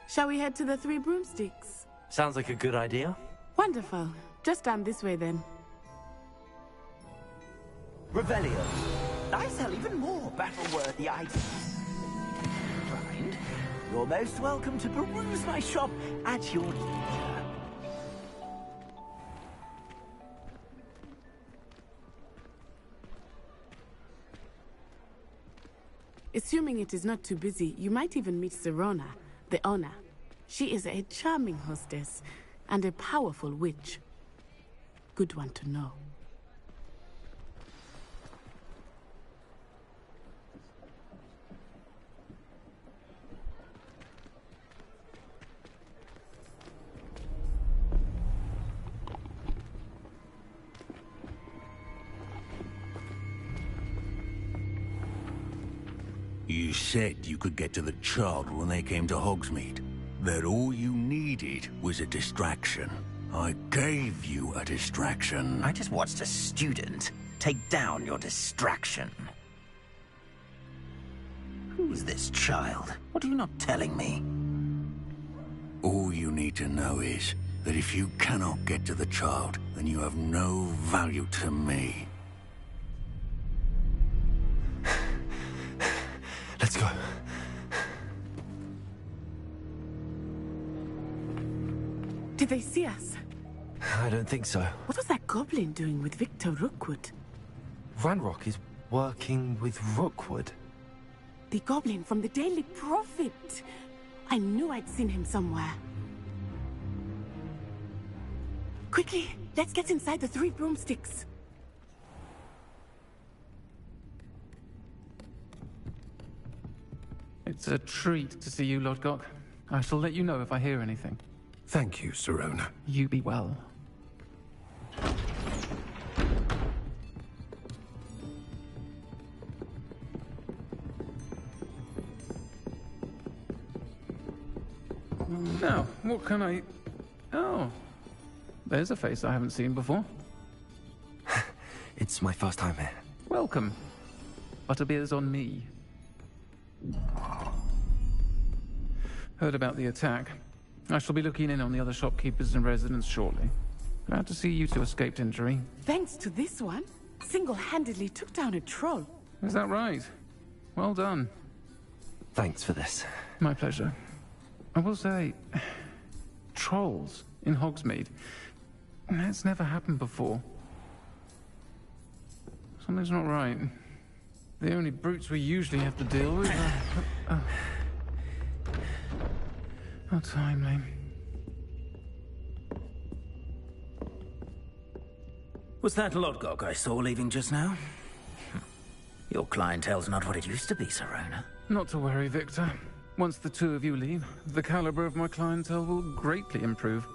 Shall we head to the Three Broomsticks? Sounds like a good idea. Wonderful. Just down this way then. Revelio. I sell even more battle-worthy items. Find. You're most welcome to peruse my shop at your leisure. Assuming it is not too busy, you might even meet Serona, the owner. She is a charming hostess and a powerful witch. Good one to know. You said you could get to the child when they came to Hogsmeade. That all you needed was a distraction. I gave you a distraction. I just watched a student take down your distraction. Who's this child? What are you not telling me? All you need to know is that if you cannot get to the child, then you have no value to me. Let's go. Did they see us? I don't think so. What was that goblin doing with Victor Rookwood? Ranrock is working with Rookwood. The goblin from the Daily Prophet. I knew I'd seen him somewhere. Quickly, let's get inside the 3 broomsticks. It's a treat to see you, Lodgok. I shall let you know if I hear anything. Thank you, Sirona. You be well. Now, what can I... Oh, there's a face I haven't seen before. It's my first time here. Welcome. Butterbeer's on me. Heard about the attack. I shall be looking in on the other shopkeepers and residents shortly. Glad to see you two escaped injury. Thanks to this one, single-handedly took down a troll. Is that right? Well done. Thanks for this. My pleasure. I will say, trolls in Hogsmeade. That's never happened before. Something's not right. The only brutes we usually have to deal with are... How timely. Was that Lodgok I saw leaving just now? Your clientele's not what it used to be, Sirona. Not to worry, Victor. Once the two of you leave, the caliber of my clientele will greatly improve.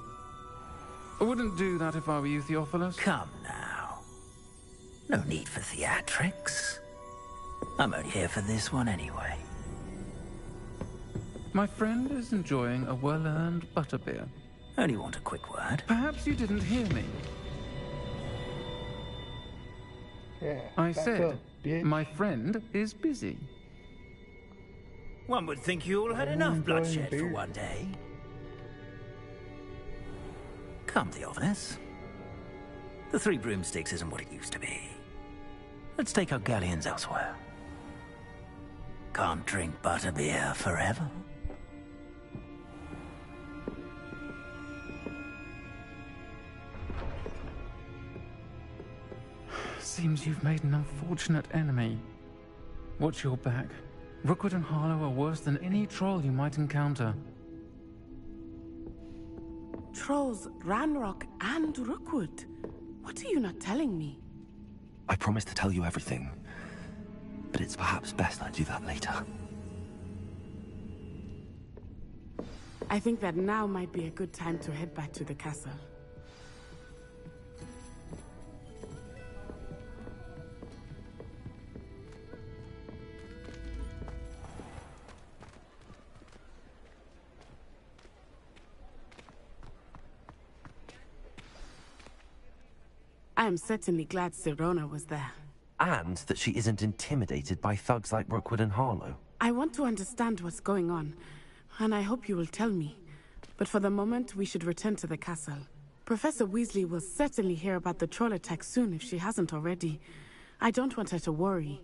I wouldn't do that if I were you, Theophilus. Come now. No need for theatrics. I'm only here for this one anyway. My friend is enjoying a well-earned butterbeer. Only want a quick word. Perhaps you didn't hear me. Yeah, I said, my friend is busy. One would think you all had enough bloodshed for one day. Come, Theophilus. The 3 broomsticks isn't what it used to be. Let's take our galleons elsewhere. Can't drink butterbeer forever. Seems you've made an unfortunate enemy. Watch your back. Rookwood and Harlow are worse than any troll you might encounter. Trolls, Ranrock, and Rookwood. What are you not telling me? I promised to tell you everything, but it's perhaps best I do that later. I think that now might be a good time to head back to the castle. I am certainly glad Sirona was there. And that she isn't intimidated by thugs like Rookwood and Harlow. I want to understand what's going on, and I hope you will tell me. But for the moment, we should return to the castle. Professor Weasley will certainly hear about the troll attack soon if she hasn't already. I don't want her to worry.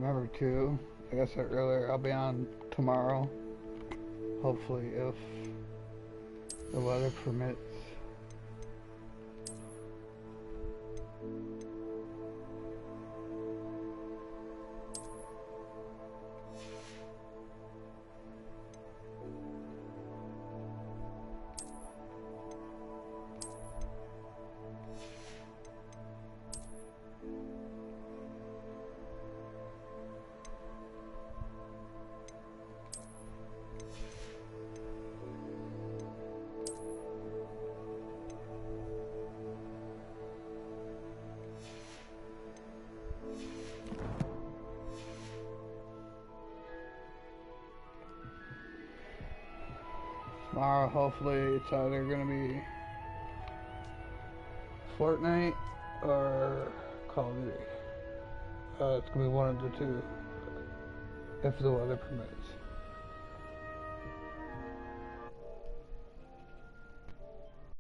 remember to. Like I said earlier, I'll be on tomorrow. Hopefully, if the weather permits. Tomorrow, hopefully, it's either going to be Fortnite or Call of Duty. It's going to be one of the two, if the weather permits.